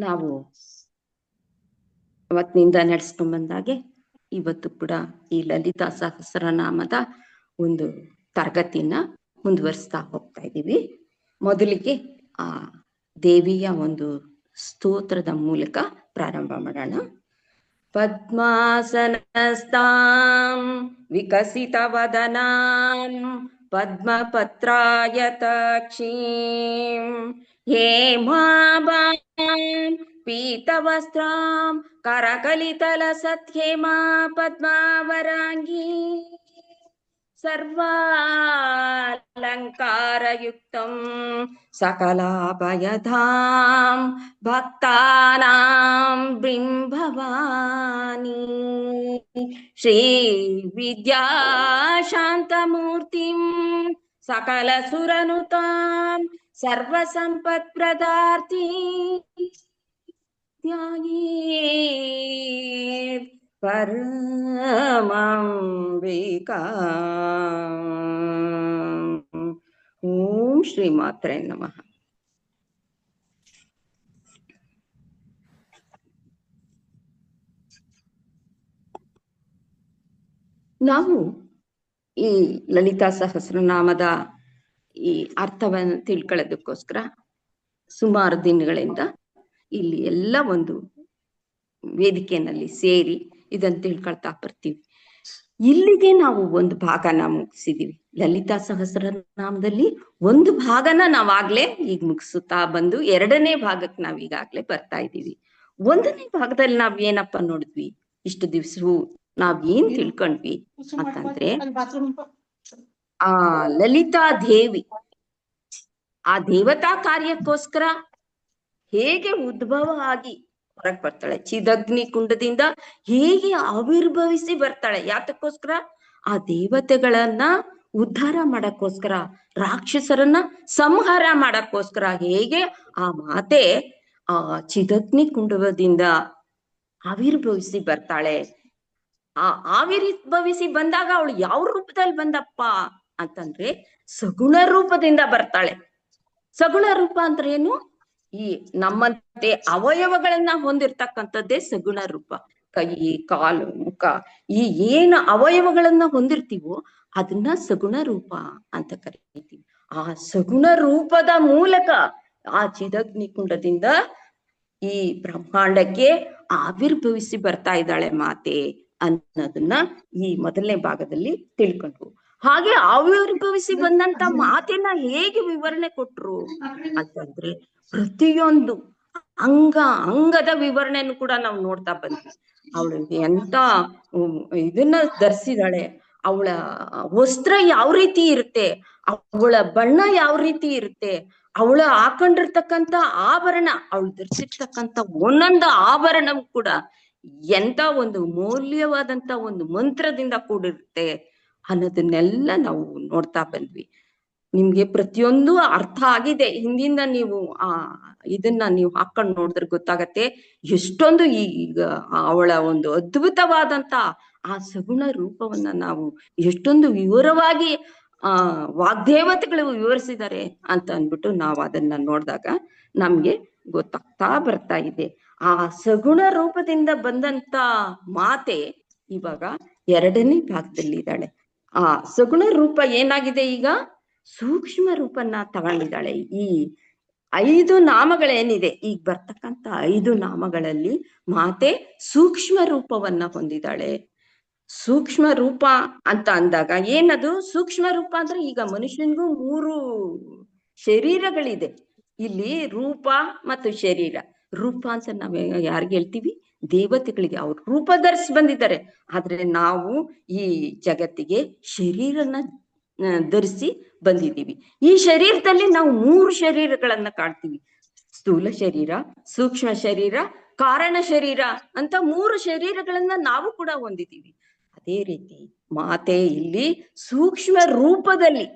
ನಾವು ಅವತ್ತಿನಿಂದ ನಡೆಸ್ಕೊಂಡ್ ಬಂದಾಗೆ ಇವತ್ತು ಕೂಡ ಈ ಲಲಿತಾ ಸಹಸ್ರನಾಮದ ಒಂದು ತರಗತಿನ ಮುಂದುವರಿಸ್ತಾ ಹೋಗ್ತಾ ಇದ್ದೀವಿ. ಮೊದಲಿಗೆ ಆ ದೇವಿಯ ಒಂದು ಸ್ತೋತ್ರದ ಮೂಲಕ ಪ್ರಾರಂಭ ಮಾಡೋಣ. ಪದ್ಮಾಸನಸ್ತಾಂ ವಿಕಸಿತ ವದನಾಂ ಪದ್ಮಪತ್ರಾಯತಾಕ್ಷೀಂ ಹೇಮಾಭಾಂ ಪೀತವಸ್ತ್ರಾಂ ಕರಕಲಿತಲಸತ್ಹೇಮಾ ಪದ್ಮಾವರಾಂಗೀ ಸರ್ವಾಲಂಕಾರಯುಕ್ತಂ ಸಕಲಾಭಯದಾಂ ಭಕ್ತಾನಾಂ ಬಿಂಬವಾನಿ ಶ್ರೀ ವಿದ್ಯಾಶಾಂತಮೂರ್ತಿಂ ಸಕಲ ಸುರನುತಾಂ ಸರ್ವಸಂಪತ್ಪ್ರದಾರ್ಥಿ ಧ್ಯಾಯೇತ್ ಪರಮಾಂಬಿಕಾ. ಓಂ ಶ್ರೀ ಮಾತ್ರೇ ನಮಃ. ನಾವು ಈ ಲಲಿತಾ ಸಹಸ್ರನಾಮದ ಈ ಅರ್ಥವನ್ನು ತಿಳ್ಕೊಳ್ಳೋದಕ್ಕೋಸ್ಕರ ಸುಮಾರು ದಿನಗಳಿಂದ ಇಲ್ಲಿ ಎಲ್ಲ ಒಂದು ವೇದಿಕೆಯಲ್ಲಿ ಸೇರಿ ಇದನ್ನು ತಿಳ್ಕೊಳ್ತಾ ಬರ್ತೀವಿ. ಇಲ್ಲಿಗೆ ನಾವು ಒಂದು ಭಾಗನ ಮುಗಿಸಿದೀವಿ. ಲಲಿತಾ ಸಹಸ್ರನಾಮದಲ್ಲಿ ಒಂದು ಭಾಗನ ನಾವಾಗ್ಲೇ ಈಗ ಮುಗಿಸುತ್ತಾ ಬಂದು ಎರಡನೇ ಭಾಗಕ್ಕೆ ನಾವ್ ಈಗಾಗ್ಲೇ ಬರ್ತಾ ಇದ್ದೀವಿ. ಒಂದನೇ ಭಾಗದಲ್ಲಿ ನಾವ್ ಏನಪ್ಪ ನೋಡಿದ್ವಿ, ಇಷ್ಟು ದಿವ್ಸವು ನಾವ್ ಏನ್ ತಿಳ್ಕೊಂಡ್ವಿ ಅಂತಂದ್ರೆ, ಆ ಲಲಿತಾ ದೇವಿ ಆ ದೇವತಾ ಕಾರ್ಯಕ್ಕೋಸ್ಕರ ಹೇಗೆ ಉದ್ಭವ ಆಗಿ ಹೊರಗೆ ಬರ್ತಾಳೆ, ಚಿದಗ್ನಿ ಕುಂಡದಿಂದ ಹೇಗೆ ಆವಿರ್ಭವಿಸಿ ಬರ್ತಾಳೆ, ಯಾತಕ್ಕೋಸ್ಕರ ಆ ದೇವತೆಗಳನ್ನ ಉದ್ಧಾರ ಮಾಡಕ್ಕೋಸ್ಕರ, ರಾಕ್ಷಸರನ್ನ ಸಂಹಾರ ಮಾಡಕ್ಕೋಸ್ಕರ ಹೇಗೆ ಆ ಮಾತೆ ಆ ಚಿದಗ್ನಿ ಕುಂಡದಿಂದ ಆವಿರ್ಭವಿಸಿ ಬರ್ತಾಳೆ. ಆ ಆವಿರ್ಭವಿಸಿ ಬಂದಾಗ ಅವಳು ಯಾವ ರೂಪದಲ್ಲಿ ಬಂದಪ್ಪ ಅಂತಂದ್ರೆ ಸಗುಣ ರೂಪದಿಂದ ಬರ್ತಾಳೆ. ಸಗುಣ ರೂಪ ಅಂದ್ರೆ ಏನು? ಈ ನಮ್ಮಂತೆ ಅವಯವಗಳನ್ನ ಹೊಂದಿರ್ತಕ್ಕಂಥದ್ದೇ ಸಗುಣ ರೂಪ. ಕೈ, ಕಾಲು, ಮುಖ, ಈ ಏನು ಅವಯವಗಳನ್ನ ಹೊಂದಿರ್ತೀವೋ ಅದನ್ನ ಸಗುಣ ರೂಪ ಅಂತ ಕರಿತೀವಿ. ಆ ಸಗುಣ ರೂಪದ ಮೂಲಕ ಆ ಚಿದಗ್ನಿ ಕುಂಡದಿಂದ ಈ ಬ್ರಹ್ಮಾಂಡಕ್ಕೆ ಆವಿರ್ಭವಿಸಿ ಬರ್ತಾ ಇದ್ದಾಳೆ ಮಾತೆ ಅನ್ನೋದನ್ನ ಈ ಮೊದಲನೇ ಭಾಗದಲ್ಲಿ ತಿಳ್ಕೊಂಡ್ವು. ಹಾಗೆ ಆವಿರ್ಭವಿಸಿ ಬಂದಂತ ಮಾತೆನ ಹೇಗೆ ವಿವರಣೆ ಕೊಟ್ರು ಅಂತಂದ್ರೆ, ಪ್ರತಿಯೊಂದು ಅಂಗದ ವಿವರಣೆಯನ್ನು ಕೂಡ ನಾವು ನೋಡ್ತಾ ಬಂದ್ವಿ. ಅವಳಿಗೆ ಎಂತ ಇದನ್ನ ಧರಿಸಿದಾಳೆ, ಅವಳ ವಸ್ತ್ರ ಯಾವ ರೀತಿ ಇರುತ್ತೆ, ಅವಳ ಬಣ್ಣ ಯಾವ ರೀತಿ ಇರುತ್ತೆ, ಅವಳು ಹಾಕೊಂಡಿರ್ತಕ್ಕಂಥ ಆಭರಣ, ಅವಳು ಧರಿಸಿರ್ತಕ್ಕಂಥ ಒಂದೊಂದು ಆಭರಣ ಕೂಡ ಎಂತ ಒಂದು ಮೌಲ್ಯವಾದಂತ ಒಂದು ಮಂತ್ರದಿಂದ ಕೂಡಿರುತ್ತೆ ಅನ್ನೋದನ್ನೆಲ್ಲ ನಾವು ನೋಡ್ತಾ ಬಂದ್ವಿ. ನಿಮ್ಗೆ ಪ್ರತಿಯೊಂದು ಅರ್ಥ ಆಗಿದೆ. ಹಿಂದಿಂದ ನೀವು ಇದನ್ನ ನೀವು ಹಾಕೊಂಡು ನೋಡಿದ್ರೆ ಗೊತ್ತಾಗತ್ತೆ ಎಷ್ಟೊಂದು ಈಗ ಅವಳ ಒಂದು ಅದ್ಭುತವಾದಂತ ಆ ಸಗುಣ ರೂಪವನ್ನ ನಾವು ಎಷ್ಟೊಂದು ವಿವರವಾಗಿ ವಾಗ್ದೇವತೆಗಳು ವಿವರಿಸಿದ್ದಾರೆ ಅಂತ ಅಂದ್ಬಿಟ್ಟು ನಾವು ಅದನ್ನ ನೋಡಿದಾಗ ನಮ್ಗೆ ಗೊತ್ತಾಗ್ತಾ ಬರ್ತಾ ಇದೆ. ಆ ಸಗುಣ ರೂಪದಿಂದ ಬಂದಂತ ಮಾತೆ ಇವಾಗ ಎರಡನೇ ಭಾಗದಲ್ಲಿ ಇದ್ದಾಳೆ. ಆ ಸಗುಣ ರೂಪ ಏನಾಗಿದೆ, ಈಗ ಸೂಕ್ಷ್ಮ ರೂಪನ್ನ ತಗೊಂಡಿದ್ದಾಳೆ. ಈ 5 ನಾಮಗಳೇನಿದೆ, ಈಗ ಬರ್ತಕ್ಕಂಥ 5 ನಾಮಗಳಲ್ಲಿ ಮಾತೆ ಸೂಕ್ಷ್ಮ ರೂಪವನ್ನ ಹೊಂದಿದ್ದಾಳೆ. ಸೂಕ್ಷ್ಮ ರೂಪ ಅಂತ ಅಂದಾಗ ಏನದು ಸೂಕ್ಷ್ಮ ರೂಪ ಅಂದ್ರೆ, ಈಗ ಮನುಷ್ಯನಿಗೂ 3 ಶರೀರಗಳಿದೆ. ಇಲ್ಲಿ ರೂಪ ಮತ್ತು ಶರೀರ. ರೂಪ ಅಂತ ನಾವ್ ಯಾರಿಗೆ ಹೇಳ್ತೀವಿ? ದೇವತೆಗಳಿಗೆ. ಅವ್ರು ರೂಪ ಧರಿಸಿ ಬಂದಿದ್ದಾರೆ. ಆದ್ರೆ ನಾವು ಈ ಜಗತ್ತಿಗೆ ಶರೀರನ ಧರಿಸಿ ಬಂದಿದ್ದೀವಿ. ಈ ಶರೀರದಲ್ಲಿ ನಾವು 3 ಶರೀರಗಳನ್ನ ಕಾಣ್ತೀವಿ. ಸ್ಥೂಲ ಶರೀರ, ಸೂಕ್ಷ್ಮ ಶರೀರ, ಕಾರಣ ಶರೀರ ಅಂತ 3 ಶರೀರಗಳನ್ನ ನಾವು ಕೂಡ ಹೊಂದಿದ್ದೀವಿ. ಅದೇ ರೀತಿ ಮಾತೆ ಇಲ್ಲಿ ಸೂಕ್ಷ್ಮ ರೂಪದಲ್ಲಿ,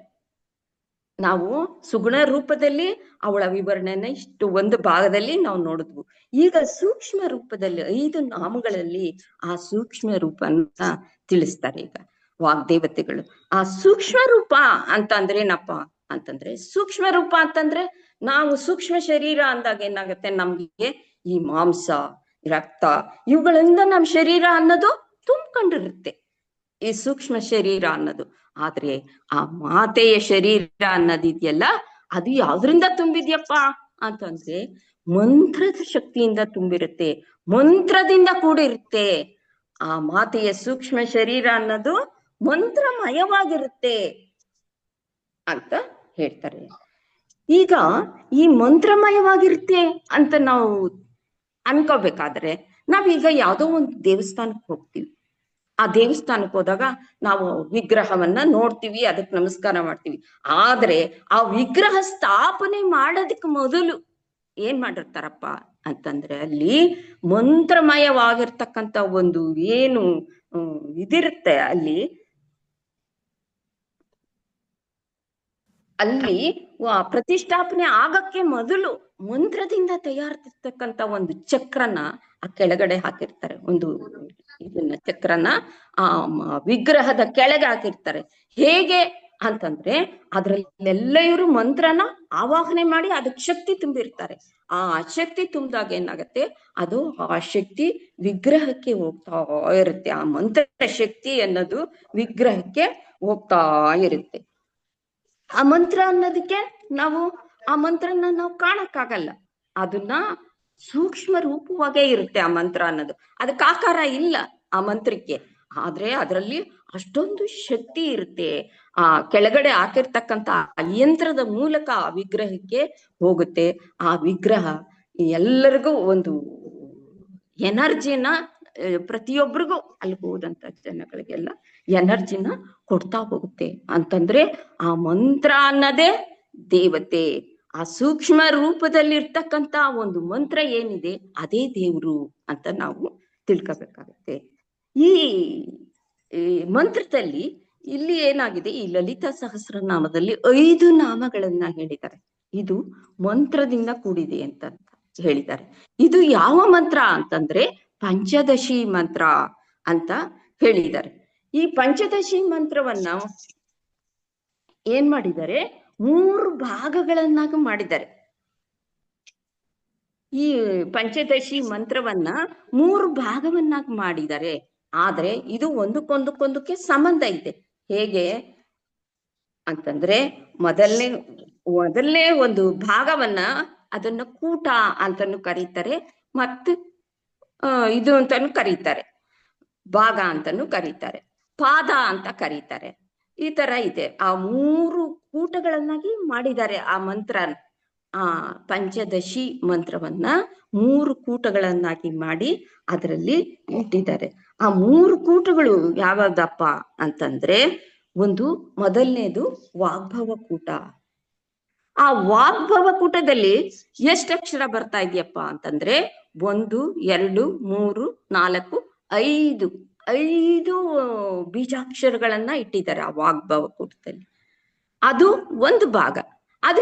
ನಾವು ಸುಗುಣ ರೂಪದಲ್ಲಿ ಅವಳ ವಿವರಣೆಯನ್ನ ಇಷ್ಟು ಒಂದು ಭಾಗದಲ್ಲಿ ನಾವು ನೋಡಿದ್ವು. ಈಗ ಸೂಕ್ಷ್ಮ ರೂಪದಲ್ಲಿ 5 ನಾಮಗಳಲ್ಲಿ ಆ ಸೂಕ್ಷ್ಮ ರೂಪನ್ನ ತಿಳಿಸ್ತಾರೆ ಈಗ ವಾಗ್ದೇವತೆಗಳು. ಆ ಸೂಕ್ಷ್ಮ ರೂಪ ಅಂತ ಅಂದ್ರೆ ಏನಪ್ಪಾ ಅಂತಂದ್ರೆ, ಸೂಕ್ಷ್ಮ ರೂಪ ಅಂತಂದ್ರೆ ನಾವು ಸೂಕ್ಷ್ಮ ಶರೀರ ಅಂದಾಗ ಏನಾಗುತ್ತೆ, ನಮ್ಗೆ ಈ ಮಾಂಸ, ರಕ್ತ ಇವುಗಳಿಂದ ನಮ್ ಶರೀರ ಅನ್ನೋದು ತುಂಬಿಕೊಂಡಿರುತ್ತೆ, ಈ ಸೂಕ್ಷ್ಮ ಶರೀರ ಅನ್ನೋದು. ಆದ್ರೆ ಆ ಮಾತೆಯ ಶರೀರ ಅನ್ನೋದಿದೆಯಲ್ಲ, ಅದು ಯಾವ್ದ್ರಿಂದ ತುಂಬಿದ್ಯಪ್ಪ ಅಂತಂದ್ರೆ ಮಂತ್ರದ ಶಕ್ತಿಯಿಂದ ತುಂಬಿರುತ್ತೆ, ಮಂತ್ರದಿಂದ ಕೂಡಿರುತ್ತೆ. ಆ ಮಾತೆಯ ಸೂಕ್ಷ್ಮ ಶರೀರ ಅನ್ನೋದು ಮಂತ್ರಮಯವಾಗಿರುತ್ತೆ ಅಂತ ಹೇಳ್ತಾರೆ. ಈಗ ಈ ಮಂತ್ರಮಯವಾಗಿರುತ್ತೆ ಅಂತ ನಾವು ಅನ್ಕೋಬೇಕಾದ್ರೆ, ನಾವೀಗ ಯಾವ್ದೋ ಒಂದು ದೇವಸ್ಥಾನಕ್ಕೆ ಹೋಗ್ತೀವಿ. ಆ ದೇವಸ್ಥಾನಕ್ಕೆ ಹೋದಾಗ ನಾವು ವಿಗ್ರಹವನ್ನ ನೋಡ್ತೀವಿ, ಅದಕ್ಕೆ ನಮಸ್ಕಾರ ಮಾಡ್ತೀವಿ. ಆದ್ರೆ ಆ ವಿಗ್ರಹ ಸ್ಥಾಪನೆ ಮಾಡೋದಕ್ಕೆ ಮೊದಲು ಏನ್ ಮಾಡಿರ್ತಾರಪ್ಪ ಅಂತಂದ್ರೆ, ಅಲ್ಲಿ ಮಂತ್ರಮಯವಾಗಿರ್ತಕ್ಕಂಥ ಒಂದು ಏನು ಇದಿರುತ್ತೆ, ಅಲ್ಲಿ ಪ್ರತಿಷ್ಠಾಪನೆ ಆಗಕ್ಕೆ ಮೊದಲು ಮಂತ್ರದಿಂದ ತಯಾರಿಸಿರ್ತಕ್ಕಂಥ ಒಂದು ಚಕ್ರನ ಆ ಕೆಳಗಡೆ ಹಾಕಿರ್ತಾರೆ. ಒಂದು ಇದನ್ನ ಚಕ್ರನ ಆ ವಿಗ್ರಹದ ಕೆಳಗೆ ಹಾಕಿರ್ತಾರೆ. ಹೇಗೆ ಅಂತಂದ್ರೆ, ಅದ್ರಲ್ಲೆಲ್ಲ ಇವರು ಮಂತ್ರನ ಆವಾಹನೆ ಮಾಡಿ ಅದಕ್ಕೆ ಶಕ್ತಿ ತುಂಬಿರ್ತಾರೆ. ಆ ಶಕ್ತಿ ತುಂಬಿದಾಗ ಏನಾಗತ್ತೆ, ಅದು ಆ ಶಕ್ತಿ ವಿಗ್ರಹಕ್ಕೆ ಹೋಗ್ತಾ ಇರುತ್ತೆ. ಆ ಮಂತ್ರ ಶಕ್ತಿ ಅನ್ನೋದು ವಿಗ್ರಹಕ್ಕೆ ಹೋಗ್ತಾ ಇರುತ್ತೆ. ಆ ಮಂತ್ರ ಅನ್ನೋದಕ್ಕೆ ಆ ಮಂತ್ರನ ನಾವು ಕಾಣಕ್ಕಾಗಲ್ಲ, ಅದನ್ನ ಸೂಕ್ಷ್ಮ ರೂಪವಾಗೇ ಇರುತ್ತೆ ಆ ಮಂತ್ರ ಅನ್ನೋದು. ಅದಕ್ಕೆ ಆಕಾರ ಇಲ್ಲ ಆ ಮಂತ್ರಕ್ಕೆ, ಆದ್ರೆ ಅದರಲ್ಲಿ ಅಷ್ಟೊಂದು ಶಕ್ತಿ ಇರುತ್ತೆ. ಆ ಕೆಳಗಡೆ ಹಾಕಿರ್ತಕ್ಕಂಥ ಯಂತ್ರದ ಮೂಲಕ ಆ ವಿಗ್ರಹಕ್ಕೆ ಹೋಗುತ್ತೆ. ಆ ವಿಗ್ರಹ ಎಲ್ಲರಿಗೂ ಒಂದು ಎನರ್ಜಿನ, ಪ್ರತಿಯೊಬ್ಬರಿಗೂ ಅಲ್ಲಿ ಹೋದಂತ ಜನಗಳಿಗೆಲ್ಲ ಎನರ್ಜಿನ ಕೊಡ್ತಾ ಹೋಗುತ್ತೆ. ಅಂತಂದ್ರೆ ಆ ಮಂತ್ರ ಅನ್ನೋದೇ ದೇವತೆ, ಆ ಸೂಕ್ಷ್ಮ ರೂಪದಲ್ಲಿರ್ತಕ್ಕಂಥ ಒಂದು ಮಂತ್ರ ಏನಿದೆ ಅದೇ ದೇವ್ರು ಅಂತ ನಾವು ತಿಳ್ಕೊಬೇಕಾಗತ್ತೆ. ಈ ಮಂತ್ರದಲ್ಲಿ ಇಲ್ಲಿ ಏನಾಗಿದೆ, ಈ ಲಲಿತಾ ಸಹಸ್ರನಾಮದಲ್ಲಿ 5 ನಾಮಗಳನ್ನ ಹೇಳಿದ್ದಾರೆ. ಇದು ಮಂತ್ರದಿಂದ ಕೂಡಿದೆ ಅಂತ ಹೇಳಿದ್ದಾರೆ. ಇದು ಯಾವ ಮಂತ್ರ ಅಂತಂದ್ರೆ ಪಂಚದಶಿ ಮಂತ್ರ ಅಂತ ಹೇಳಿದ್ದಾರೆ. ಈ ಪಂಚದಶಿ ಮಂತ್ರವನ್ನ ಏನ್ ಮಾಡಿದ್ದಾರೆ, 3 ಭಾಗಗಳನ್ನಾಗಿ ಮಾಡಿದ್ದಾರೆ. ಈ ಪಂಚದಶಿ ಮಂತ್ರವನ್ನ 3 ಭಾಗವನ್ನಾಗಿ ಮಾಡಿದ್ದಾರೆ. ಆದ್ರೆ ಇದು ಒಂದಕ್ಕೊಂದಕ್ಕೆ ಸಂಬಂಧ ಇದೆ. ಹೇಗೆ ಅಂತಂದ್ರೆ, ಮೊದಲನೇ ಒಂದು ಭಾಗವನ್ನ ಅದನ್ನ ಕೂಟ ಅಂತಾನು ಕರೀತಾರೆ, ಮತ್ತು ಇದು ಅಂತಾನು ಕರೀತಾರೆ, ಭಾಗ ಅಂತಾನು ಕರೀತಾರೆ, ಪಾದ ಅಂತ ಕರೀತಾರೆ. ಈ ತರ ಇದೆ. ಆ 3 ಕೂಟಗಳನ್ನಾಗಿ ಮಾಡಿದ್ದಾರೆ ಆ ಮಂತ್ರ. ಆ ಪಂಚದಶಿ ಮಂತ್ರವನ್ನ 3 ಕೂಟಗಳನ್ನಾಗಿ ಮಾಡಿ ಅದರಲ್ಲಿ ಇಟ್ಟಿದ್ದಾರೆ. ಆ 3 ಕೂಟಗಳು ಯಾವ್ದಪ್ಪ ಅಂತಂದ್ರೆ, ಒಂದು ಮೊದಲನೇದು ವಾಗ್ಭವ ಕೂಟ. ಆ ವಾಗ್ಭವ ಕೂಟದಲ್ಲಿ ಎಷ್ಟು ಅಕ್ಷರ ಬರ್ತಾ ಇದೆಯಪ್ಪ ಅಂತಂದ್ರೆ 1, 2, 3, 4, 5 ಬೀಜಾಕ್ಷರಗಳನ್ನ ಇಟ್ಟಿದ್ದಾರೆ ಆ ವಾಗ್ಭವ ಕೂಟದಲ್ಲಿ. ಅದು ಒಂದು ಭಾಗ. ಅದು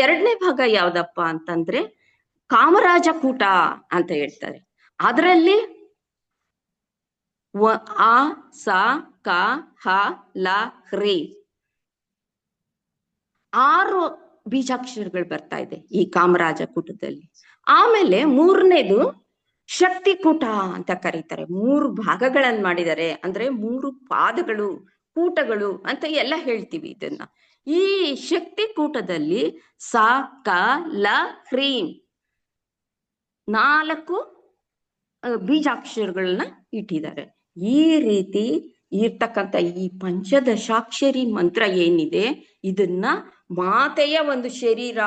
ಎರಡನೇ ಭಾಗ ಯಾವ್ದಪ್ಪ ಅಂತಂದ್ರೆ ಕಾಮರಾಜ ಕೂಟ ಅಂತ ಹೇಳ್ತಾರೆ. ಅದರಲ್ಲಿ ಆ, ಸ, ಕ, ಹ, ಲ, ಹ್ರಿ 6 ಬೀಜಾಕ್ಷರಗಳು ಬರ್ತಾ ಇದೆ ಈ ಕಾಮರಾಜ ಕೂಟದಲ್ಲಿ. ಆಮೇಲೆ 3ನೇದು ಶಕ್ತಿ ಕೂಟ ಅಂತ ಕರೀತಾರೆ. 3 ಭಾಗಗಳನ್ನ ಮಾಡಿದ್ದಾರೆ. ಅಂದ್ರೆ 3 ಪಾದಗಳು, ಕೂಟಗಳು ಅಂತ ಎಲ್ಲ ಹೇಳ್ತೀವಿ ಇದನ್ನ. ಈ ಶಕ್ತಿ ಕೂಟದಲ್ಲಿ ಸ, ಕ, ಲ, ಹ್ರೀಂ 4 ಬೀಜಾಕ್ಷರಗಳನ್ನ ಇಟ್ಟಿದ್ದಾರೆ. ಈ ರೀತಿ ಇರ್ತಕ್ಕಂಥ ಈ ಪಂಚದಶಾಕ್ಷರಿ ಮಂತ್ರ ಏನಿದೆ, ಇದನ್ನ ಮಾತೆಯ ಒಂದು ಶರೀರ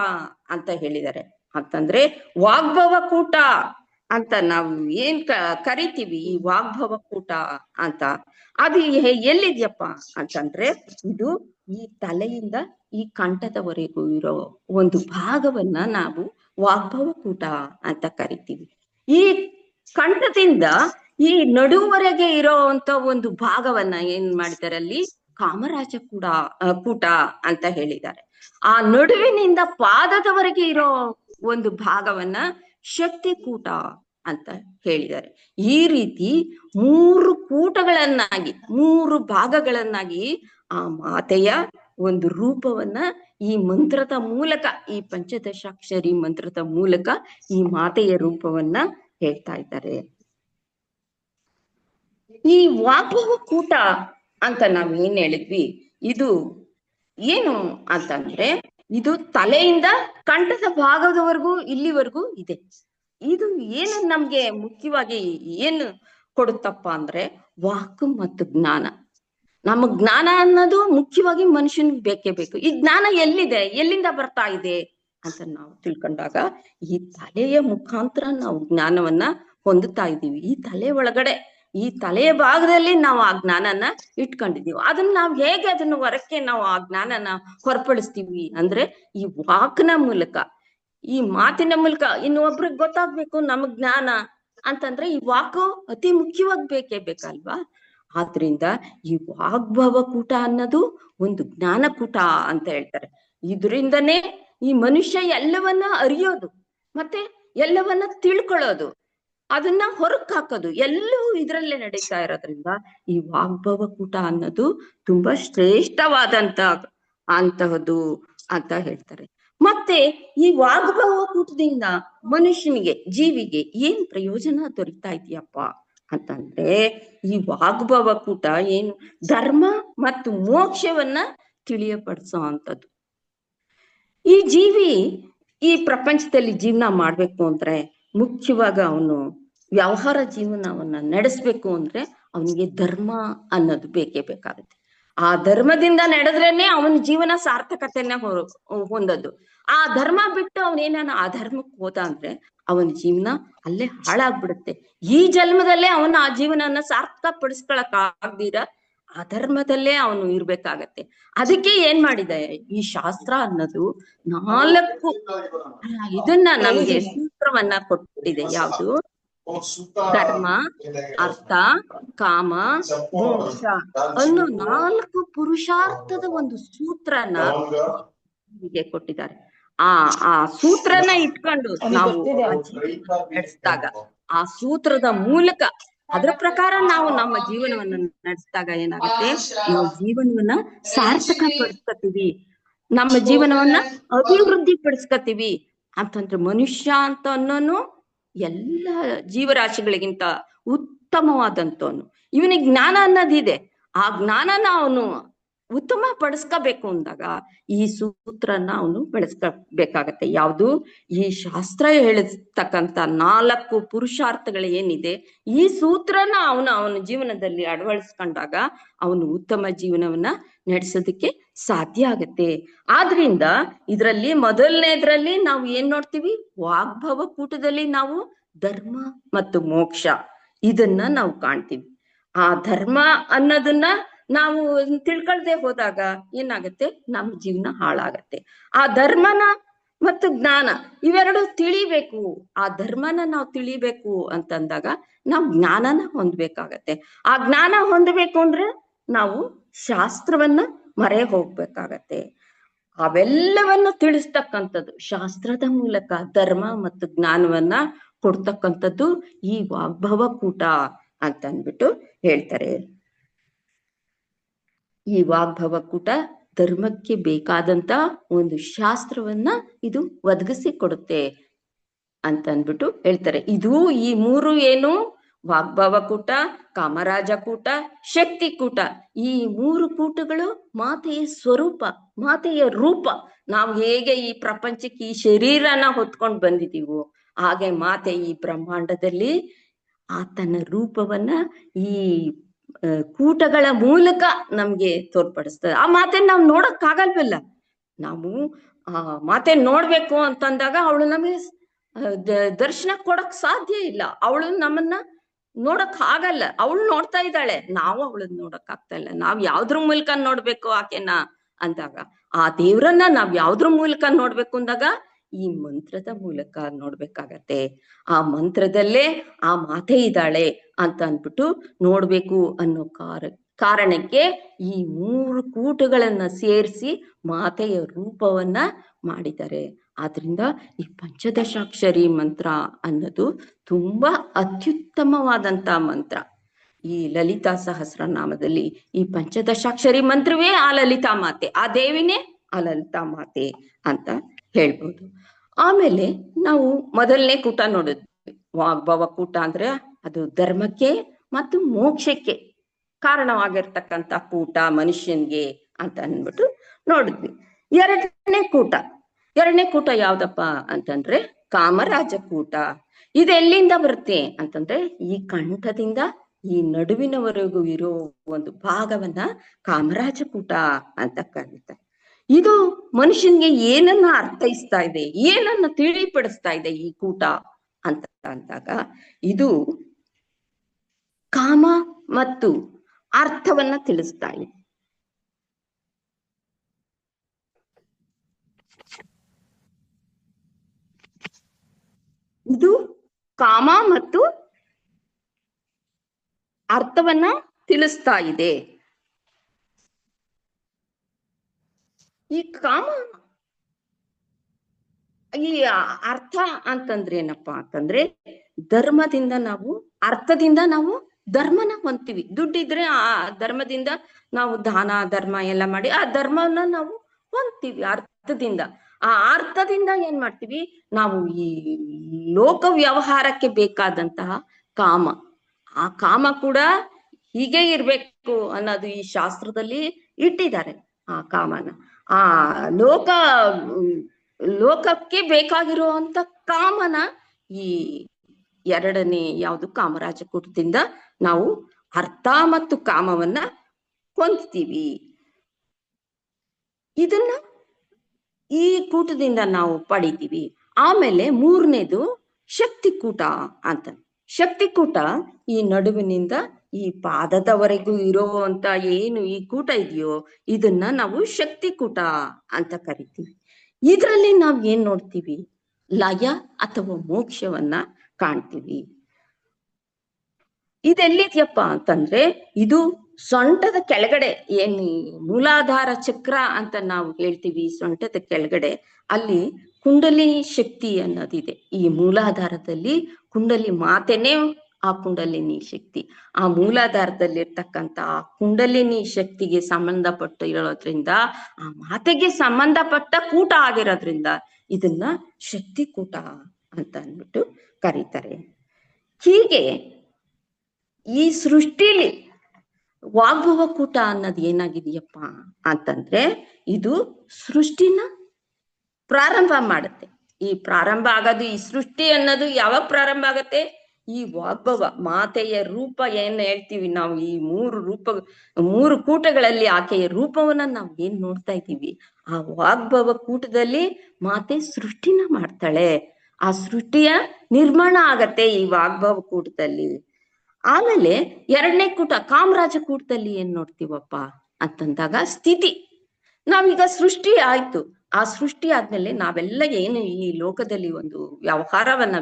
ಅಂತ ಹೇಳಿದ್ದಾರೆ. ಅಂತಂದ್ರೆ ವಾಗ್ಭವ ಕೂಟ ಅಂತ ನಾವು ಏನ್ ಕರಿತೀವಿ, ಈ ವಾಗ್ಭವ ಕೂಟ ಅಂತ, ಅದು ಎಲ್ಲಿದ್ಯಪ್ಪ ಅಂತಂದ್ರೆ, ಇದು ಈ ತಲೆಯಿಂದ ಈ ಕಂಠದವರೆಗೂ ಇರೋ ಒಂದು ಭಾಗವನ್ನ ನಾವು ವಾಗ್ಭವ ಕೂಟ ಅಂತ ಕರಿತೀವಿ. ಈ ಕಂಠದಿಂದ ಈ ನಡುವರೆಗೆ ಇರೋಂತ ಒಂದು ಭಾಗವನ್ನ ಏನ್ ಮಾಡಿದ್ದಾರೆ, ಅಲ್ಲಿ ಕಾಮರಾಜ ಕೂಟ ಅಂತ ಹೇಳಿದ್ದಾರೆ. ಆ ನಡುವಿನಿಂದ ಪಾದದವರೆಗೆ ಇರೋ ಒಂದು ಭಾಗವನ್ನ ಶಕ್ತಿ ಕೂಟ ಅಂತ ಹೇಳಿದ್ದಾರೆ. ಈ ರೀತಿ 3 ಕೂಟಗಳನ್ನಾಗಿ, 3 ಭಾಗಗಳನ್ನಾಗಿ ಆ ಮಾತೆಯ ಒಂದು ರೂಪವನ್ನ ಈ ಮಂತ್ರದ ಮೂಲಕ, ಈ ಪಂಚದಶಾಕ್ಷರಿ ಮಂತ್ರದ ಮೂಲಕ ಈ ಮಾತೆಯ ರೂಪವನ್ನ ಹೇಳ್ತಾ ಇದ್ದಾರೆ. ಈ ವಾಗ್ಭವ ಕೂಟ ಅಂತ ನಾವ್ ಏನ್ ಹೇಳಿದ್ವಿ, ಇದು ಏನು ಅಂತಂದ್ರೆ ಇದು ತಲೆಯಿಂದ ಕಂಠದ ಭಾಗದವರೆಗೂ ಇಲ್ಲಿವರೆಗೂ ಇದೆ. ಇದು ಏನು ನಮ್ಗೆ ಮುಖ್ಯವಾಗಿ ಏನು ಕೊಡುತ್ತಪ್ಪ ಅಂದ್ರೆ ವಾಕ್ ಮತ್ತು ಜ್ಞಾನ. ನಮ್ಮ ಜ್ಞಾನ ಅನ್ನೋದು ಮುಖ್ಯವಾಗಿ ಮನುಷ್ಯನಿಗೆ ಬೇಕೇ ಬೇಕು. ಈ ಜ್ಞಾನ ಎಲ್ಲಿದೆ, ಎಲ್ಲಿಂದ ಬರ್ತಾ ಇದೆ ಅಂತ ನಾವು ತಿಳ್ಕೊಂಡಾಗ ಈ ತಲೆಯ ಮುಖಾಂತರ ನಾವು ಜ್ಞಾನವನ್ನ ಹೊಂದುತ್ತಾ ಇದ್ದೀವಿ. ಈ ತಲೆ ಒಳಗಡೆ, ಈ ತಲೆಯ ಭಾಗದಲ್ಲಿ ನಾವು ಆ ಜ್ಞಾನನ ಇಟ್ಕೊಂಡಿದೀವಿ. ಅದನ್ನ ನಾವು ಹೇಗೆ ಅದನ್ನ ಹೊರಕ್ಕೆ ನಾವು ಆ ಜ್ಞಾನನ ಹೊರಪಡಿಸ್ತೀವಿ ಅಂದ್ರೆ ಈ ವಾಕ್ನ ಮೂಲಕ, ಈ ಮಾತಿನ ಮೂಲಕ. ಇನ್ನು ಒಬ್ರಿಗೆ ಗೊತ್ತಾಗ್ಬೇಕು ನಮಗ್ ಜ್ಞಾನ ಅಂತಂದ್ರೆ ಈ ವಾಕು ಅತಿ ಮುಖ್ಯವಾಗಿ ಬೇಕೇ ಬೇಕಲ್ವಾ. ಆದ್ರಿಂದ ಈ ವಾಗ್ಭವ ಕೂಟ ಅನ್ನೋದು ಒಂದು ಜ್ಞಾನಕೂಟ ಅಂತ ಹೇಳ್ತಾರೆ. ಇದರಿಂದನೇ ಈ ಮನುಷ್ಯ ಎಲ್ಲವನ್ನ ಅರಿಯೋದು, ಮತ್ತೆ ಎಲ್ಲವನ್ನ ತಿಳ್ಕೊಳ್ಳೋದು, ಅದನ್ನ ಹೊರಕ್ ಹಾಕೋದು ಎಲ್ಲವೂ ಇದ್ರಲ್ಲೇ ನಡೀತಾ ಇರೋದ್ರಿಂದ ಈ ವಾಗ್ಭವ ಕೂಟ ಅನ್ನೋದು ತುಂಬಾ ಅಂತಹದ್ದು ಅಂತ ಹೇಳ್ತಾರೆ. ಮತ್ತೆ ಈ ವಾಗ್ಭವ ಕೂಟದಿಂದ ಮನುಷ್ಯನಿಗೆ, ಜೀವಿಗೆ ಏನ್ ಪ್ರಯೋಜನ ದೊರೀತಾ ಇದೆಯಪ್ಪ ಅಂತಂದ್ರೆ ಈ ವಾಗ್ಭವ ಕೂಟ ಏನು ಧರ್ಮ ಮತ್ತು ಮೋಕ್ಷವನ್ನ ತಿಳಿಯಪಡಿಸೋ ಅಂತದ್ದು. ಈ ಜೀವಿ ಈ ಪ್ರಪಂಚದಲ್ಲಿ ಜೀವನ ಮಾಡ್ಬೇಕು ಅಂದ್ರೆ ಮುಖ್ಯವಾಗಿ ಅವನು ವ್ಯವಹಾರ ಜೀವನವನ್ನ ನಡೆಸ್ಬೇಕು ಅಂದ್ರೆ ಅವನಿಗೆ ಧರ್ಮ ಅನ್ನೋದು ಬೇಕೇ ಬೇಕಾಗುತ್ತೆ. ಆ ಧರ್ಮದಿಂದ ನಡೆದ್ರೇನೆ ಅವನ ಜೀವನ ಸಾರ್ಥಕತೆಯನ್ನ ಹೊಂದೋದು. ಆ ಧರ್ಮ ಬಿಟ್ಟು ಅವನೇನ ಆ ಧರ್ಮಕ್ಕೆ ಹೋದ ಅಂದ್ರೆ ಅವನ ಜೀವನ ಅಲ್ಲೇ ಹಾಳಾಗ್ಬಿಡುತ್ತೆ. ಈ ಜನ್ಮದಲ್ಲೇ ಅವನ ಆ ಜೀವನನ ಸಾರ್ಥಕ ಪಡಿಸ್ಕೊಳಕ್ ಆಗ್ದಿರ ಆ ಧರ್ಮದಲ್ಲೇ ಅವನು ಇರ್ಬೇಕಾಗತ್ತೆ. ಅದಕ್ಕೆ ಏನ್ ಮಾಡಿದೆ ಈ ಶಾಸ್ತ್ರ ಅನ್ನೋದು 4 ಇದನ್ನ ನಮ್ಗೆ ಸೂತ್ರವನ್ನ ಕೊಟ್ಟಿದೆ. ಯಾವುದು? ಧರ್ಮ, ಅರ್ಥ, ಕಾಮ, ಮೋಕ್ಷ ಅನ್ನೋ 4 ಪುರುಷಾರ್ಥದ ಒಂದು ಸೂತ್ರನ ಕೊಟ್ಟಿದ್ದಾರೆ. ಆ ಸೂತ್ರನ ಇಟ್ಕೊಂಡು ನಾವು ನಡೆಸಿದಾಗ, ಆ ಸೂತ್ರದ ಮೂಲಕ ಅದ್ರ ಪ್ರಕಾರ ನಾವು ನಮ್ಮ ಜೀವನವನ್ನ ನಡೆಸಿದಾಗ ಏನಾಗುತ್ತೆ, ನಾವು ಜೀವನವನ್ನ ಸಾರ್ಥಕ ಪಡಿಸ್ಕೊತೀವಿ, ನಮ್ಮ ಜೀವನವನ್ನ ಅಭಿವೃದ್ಧಿ ಪಡಿಸ್ಕೊತೀವಿ. ಅಂತಂದ್ರೆ ಮನುಷ್ಯ ಅಂತ ಅನ್ನೋನು ಎಲ್ಲ ಜೀವರಾಶಿಗಳಿಗಿಂತ ಉತ್ತಮವಾದಂತವನು. ಇವನಿಗೆ ಜ್ಞಾನ ಅನ್ನೋದಿದೆ. ಆ ಜ್ಞಾನನ ಅವನು ಉತ್ತಮ ಪಡಿಸ್ಕೋಬೇಕು ಅಂದಾಗ ಈ ಸೂತ್ರನ ಅವನು ಬೆಳೆಸ್ಕೋಬೇಕಾಗತ್ತೆ. ಯಾವುದು? ಈ ಶಾಸ್ತ್ರ ಹೇಳಿರ್ತಕ್ಕಂಥ 4 ಪುರುಷಾರ್ಥಗಳು ಏನಿದೆ, ಈ ಸೂತ್ರನ ಅವನ ಜೀವನದಲ್ಲಿ ಅಳವಡಿಸ್ಕೊಂಡಾಗ ಅವನು ಉತ್ತಮ ಜೀವನವನ್ನ ನಡೆಸೋದಕ್ಕೆ ಸಾಧ್ಯ ಆಗತ್ತೆ. ಆದ್ರಿಂದ ಇದರಲ್ಲಿ ಮೊದಲನೇದ್ರಲ್ಲಿ ನಾವು ಏನ್ ನೋಡ್ತೀವಿ? ವಾಗ್ಭವ ಕೂಟದಲ್ಲಿ ನಾವು ಧರ್ಮ ಮತ್ತು ಮೋಕ್ಷ ಇದನ್ನ ನಾವು ಕಾಣ್ತೀವಿ. ಆ ಧರ್ಮ ಅನ್ನೋದನ್ನ ನಾವು ತಿಳ್ಕೊಳ್ದೆ ಹೋದಾಗ ಏನಾಗತ್ತೆ, ನಮ್ಮ ಜೀವನ ಹಾಳಾಗತ್ತೆ. ಆ ಧರ್ಮನ ಮತ್ತು ಜ್ಞಾನ ಇವೆರಡು ತಿಳಿಬೇಕು. ಆ ಧರ್ಮನ ನಾವು ತಿಳಿಬೇಕು ಅಂತಂದಾಗ ನಾವು ಜ್ಞಾನನ ಹೊಂದ್ಬೇಕಾಗತ್ತೆ. ಆ ಜ್ಞಾನ ಹೊಂದಬೇಕು ಅಂದ್ರೆ ನಾವು ಶಾಸ್ತ್ರವನ್ನ ಮರೆ ಹೋಗ್ಬೇಕಾಗತ್ತೆ. ಅವೆಲ್ಲವನ್ನು ತಿಳಿಸ್ತಕ್ಕಂಥದ್ದು ಶಾಸ್ತ್ರದ ಮೂಲಕ ಧರ್ಮ ಮತ್ತು ಜ್ಞಾನವನ್ನ ಕೊಡ್ತಕ್ಕಂಥದ್ದು ಈ ವಾಗ್ಭವ ಕೂಟ ಅಂತ ಅಂದ್ಬಿಟ್ಟು ಹೇಳ್ತಾರೆ. ಈ ವಾಗ್ಭವ ಕೂಟ ಧರ್ಮಕ್ಕೆ ಬೇಕಾದಂತ ಒಂದು ಶಾಸ್ತ್ರವನ್ನ ಇದು ಒದಗಿಸಿ ಕೊಡುತ್ತೆ ಅಂತ ಅಂದ್ಬಿಟ್ಟು ಹೇಳ್ತಾರೆ. ಇದು ಈ 3 ಏನು? ವಾಗ್ಭವ ಕೂಟ, ಕಾಮರಾಜ ಕೂಟ, ಶಕ್ತಿ ಕೂಟ. ಈ 3 ಕೂಟಗಳು ಮಾತೆಯ ಸ್ವರೂಪ, ಮಾತೆಯ ರೂಪ. ನಾವು ಹೇಗೆ ಈ ಪ್ರಪಂಚಕ್ಕೆ ಈ ಶರೀರನ ಹೊತ್ಕೊಂಡು ಬಂದಿದೀವೋ ಹಾಗೆ ಮಾತೆ ಈ ಬ್ರಹ್ಮಾಂಡದಲ್ಲಿ ಆತನ ರೂಪವನ್ನ ಈ ಕೂಟಗಳ ಮೂಲಕ ನಮ್ಗೆ ತೋರ್ಪಡಿಸ್ತದೆ. ಆ ಮಾತನ್ನ ನಾವು ನೋಡಕ್ ಆಗಲ್ವಲ್ಲ. ನಾವು ಆ ಮಾತನ್ನ ನೋಡ್ಬೇಕು ಅಂತಂದಾಗ ಅವಳು ನಮಗೆ ದರ್ಶನ ಕೊಡಕ್ ಸಾಧ್ಯ ಇಲ್ಲ. ಅವಳು ನಮ್ಮನ್ನ ನೋಡಕ್ ಆಗಲ್ಲ. ಅವಳು ನೋಡ್ತಾ ಇದ್ದಾಳೆ, ನಾವು ಅವಳನ್ನ ನೋಡಕ್ ಆಗ್ತಾ ಇಲ್ಲ. ನಾವ್ ಯಾವ್ದ್ರ ಮೂಲಕ ನೋಡ್ಬೇಕು ಆಕೆನ ಅಂದಾಗ, ಆ ದೇವ್ರನ್ನ ನಾವ್ ಯಾವ್ದ್ರ ಮೂಲಕ ನೋಡ್ಬೇಕು ಅಂದಾಗ ಈ ಮಂತ್ರದ ಮೂಲಕ ನೋಡ್ಬೇಕಾಗತ್ತೆ. ಆ ಮಂತ್ರದಲ್ಲೇ ಆ ಮಾತೆ ಇದ್ದಾಳೆ ಅಂತ ಅಂದ್ಬಿಟ್ಟು ನೋಡ್ಬೇಕು ಅನ್ನೋ ಕಾರಣಕ್ಕೆ ಈ 3 ಕೂಟಗಳನ್ನ ಸೇರಿಸಿ ಮಾತೆಯ ರೂಪವನ್ನ ಮಾಡಿದ್ದಾರೆ. ಆದ್ರಿಂದ ಈ ಪಂಚದಶಾಕ್ಷರಿ ಮಂತ್ರ ಅನ್ನೋದು ತುಂಬಾ ಅತ್ಯುತ್ತಮವಾದಂತ ಮಂತ್ರ. ಈ ಲಲಿತಾ ಸಹಸ್ರನಾಮದಲ್ಲಿ ಈ ಪಂಚದಶಾಕ್ಷರಿ ಮಂತ್ರವೇ ಆ ಲಲಿತಾ ಮಾತೆ, ಆ ದೇವಿನೇ ಆ ಲಲಿತಾ ಮಾತೆ ಅಂತ ಹೇಳ್ಬೋದು. ಆಮೇಲೆ ನಾವು ಮೊದಲನೇ ಕೂಟ ನೋಡಿದ್ವಿ, ವಾಗ್ಭವ ಕೂಟ ಅಂದ್ರೆ ಅದು ಧರ್ಮಕ್ಕೆ ಮತ್ತು ಮೋಕ್ಷಕ್ಕೆ ಕಾರಣವಾಗಿರ್ತಕ್ಕಂಥ ಕೂಟ ಮನುಷ್ಯನ್ಗೆ ಅಂತ ಅಂದ್ಬಿಟ್ಟು ನೋಡಿದ್ವಿ. ಎರಡನೇ ಕೂಟ ಯಾವ್ದಪ್ಪ ಅಂತಂದ್ರೆ ಕಾಮರಾಜ ಕೂಟ. ಇದೆಲ್ಲಿಂದ ಬರುತ್ತೆ ಅಂತಂದ್ರೆ ಈ ಕಂಠದಿಂದ ಈ ನಡುವಿನವರೆಗೂ ಇರೋ ಒಂದು ಭಾಗವನ್ನ ಕಾಮರಾಜ ಕೂಟ ಅಂತ ಕರೀತಾರೆ. ಇದು ಮನುಷ್ಯನ್ಗೆ ಏನನ್ನ ಅರ್ಥೈಸ್ತಾ ಇದೆ, ಏನನ್ನ ತಿಳಿಪಡಿಸ್ತಾ ಇದೆ ಈ ಕೂಟ ಅಂತ ಅಂದಾಗ, ಇದು ಕಾಮ ಮತ್ತು ಅರ್ಥವನ್ನ ತಿಳಿಸ್ತಾ ಇದೆ. ಇದು ಕಾಮ ಮತ್ತು ಅರ್ಥವನ್ನ ತಿಳಿಸ್ತಾ ಇದೆ. ಈ ಕಾಮ ಈ ಅರ್ಥ ಅಂತಂದ್ರೆ ಏನಪ್ಪಾ ಅಂತಂದ್ರೆ ಧರ್ಮದಿಂದ ನಾವು, ಅರ್ಥದಿಂದ ನಾವು ಧರ್ಮನ ಹೊಂದ್ತೀವಿ. ದುಡ್ಡಿದ್ರೆ ಆ ಧರ್ಮದಿಂದ ನಾವು ದಾನ ಧರ್ಮ ಎಲ್ಲ ಮಾಡಿ ಆ ಧರ್ಮವನ್ನ ನಾವು ಹೊಂದ್ತೀವಿ ಅರ್ಥದಿಂದ. ಆ ಅರ್ಥದಿಂದ ಏನ್ ಮಾಡ್ತೀವಿ ನಾವು, ಈ ಲೋಕ ವ್ಯವಹಾರಕ್ಕೆ ಬೇಕಾದಂತಹ ಕಾಮ, ಆ ಕಾಮ ಕೂಡ ಹೀಗೆ ಇರ್ಬೇಕು ಅನ್ನೋದು ಈ ಶಾಸ್ತ್ರದಲ್ಲಿ ಇಟ್ಟಿದ್ದಾರೆ. ಆ ಕಾಮನ ಆ ಲೋಕಕ್ಕೆ ಬೇಕಾಗಿರುವಂತ ಕಾಮನ ಈ ಎರಡನೇ ಯಾವುದು ಕಾಮರಾಜ ಕೂಟದಿಂದ ನಾವು ಅರ್ಥ ಮತ್ತು ಕಾಮವನ್ನ ಹೊಂದ್ತೀವಿ. ಇದನ್ನ ಈ ಕೂಟದಿಂದ ನಾವು ಪಡಿತೀವಿ. ಆಮೇಲೆ ಮೂರನೇದು ಶಕ್ತಿ ಕೂಟ ಅಂತ. ಶಕ್ತಿ ಕೂಟ ಈ ನಡುವಿನಿಂದ ಈ ಪಾದದವರೆಗೂ ಇರೋಂತ ಏನು ಈ ಕೂಟ ಇದೆಯೋ ಇದನ್ನ ನಾವು ಶಕ್ತಿ ಕೂಟ ಅಂತ ಕರಿತೀವಿ. ಇದರಲ್ಲಿ ನಾವ್ ಏನ್ ನೋಡ್ತೀವಿ, ಲಯ ಅಥವಾ ಮೋಕ್ಷವನ್ನ ಕಾಣ್ತೀವಿ. ಇದೆಲ್ಲಿದ್ಯಪ್ಪ ಅಂತಂದ್ರೆ ಇದು ಸೊಂಟದ ಕೆಳಗಡೆ, ಏನ್ ಮೂಲಾಧಾರ ಚಕ್ರ ಅಂತ ನಾವು ಹೇಳ್ತೀವಿ, ಸೊಂಟದ ಕೆಳಗಡೆ ಅಲ್ಲಿ ಕುಂಡಲಿ ಶಕ್ತಿ ಅನ್ನೋದಿದೆ. ಈ ಮೂಲಾಧಾರದಲ್ಲಿ ಕುಂಡಲಿ ಮಾತೆನೇ ಆ ಕುಂಡಲಿನಿ ಶಕ್ತಿ. ಆ ಮೂಲಾಧಾರದಲ್ಲಿ ಇರ್ತಕ್ಕಂಥ ಆ ಕುಂಡಲಿನಿ ಶಕ್ತಿಗೆ ಸಂಬಂಧಪಟ್ಟು ಇರೋದ್ರಿಂದ, ಆ ಮಾತೆಗೆ ಸಂಬಂಧಪಟ್ಟ ಕೂಟ ಆಗಿರೋದ್ರಿಂದ ಇದನ್ನ ಶಕ್ತಿ ಕೂಟ ಅಂತ ಅಂದ್ಬಿಟ್ಟು ಕರೀತಾರೆ. ಹೀಗೆ ಈ ಸೃಷ್ಟಿಲಿ ವಾಗ್ಭವ ಕೂಟ ಅನ್ನೋದು ಏನಾಗಿದೆಯಪ್ಪ ಅಂತಂದ್ರೆ ಇದು ಸೃಷ್ಟಿನ ಪ್ರಾರಂಭ ಮಾಡುತ್ತೆ. ಈ ಪ್ರಾರಂಭ ಆಗೋದು, ಈ ಸೃಷ್ಟಿ ಅನ್ನೋದು ಯಾವಾಗ ಪ್ರಾರಂಭ ಆಗತ್ತೆ, ಈ ವಾಗ್ಭವ ಮಾತೆಯ ರೂಪ ಏನ್ ಹೇಳ್ತೀವಿ ನಾವು, ಈ ಮೂರು ಕೂಟಗಳಲ್ಲಿ ಆಕೆಯ ರೂಪವನ್ನ ನಾವು ಏನ್ ನೋಡ್ತಾ ಇದ್ದೀವಿ, ಆ ವಾಗ್ಭವ ಕೂಟದಲ್ಲಿ ಮಾತೆ ಸೃಷ್ಟಿನ ಮಾಡ್ತಾಳೆ. ಆ ಸೃಷ್ಟಿಯ ನಿರ್ಮಾಣ ಆಗತ್ತೆ ಈ ವಾಗ್ಭವ ಕೂಟದಲ್ಲಿ. ಆಮೇಲೆ ಎರಡನೇ ಕೂಟ ಕಾಮರಾಜ ಕೂಟದಲ್ಲಿ ಏನ್ ನೋಡ್ತೀವಪ್ಪ ಅಂತಂದಾಗ ಸ್ಥಿತಿ. ನಾವೀಗ ಸೃಷ್ಟಿ ಆಯ್ತು, ಆ ಸೃಷ್ಟಿ ಆದ್ಮೇಲೆ ನಾವೆಲ್ಲ ಏನು ಈ ಲೋಕದಲ್ಲಿ ಒಂದು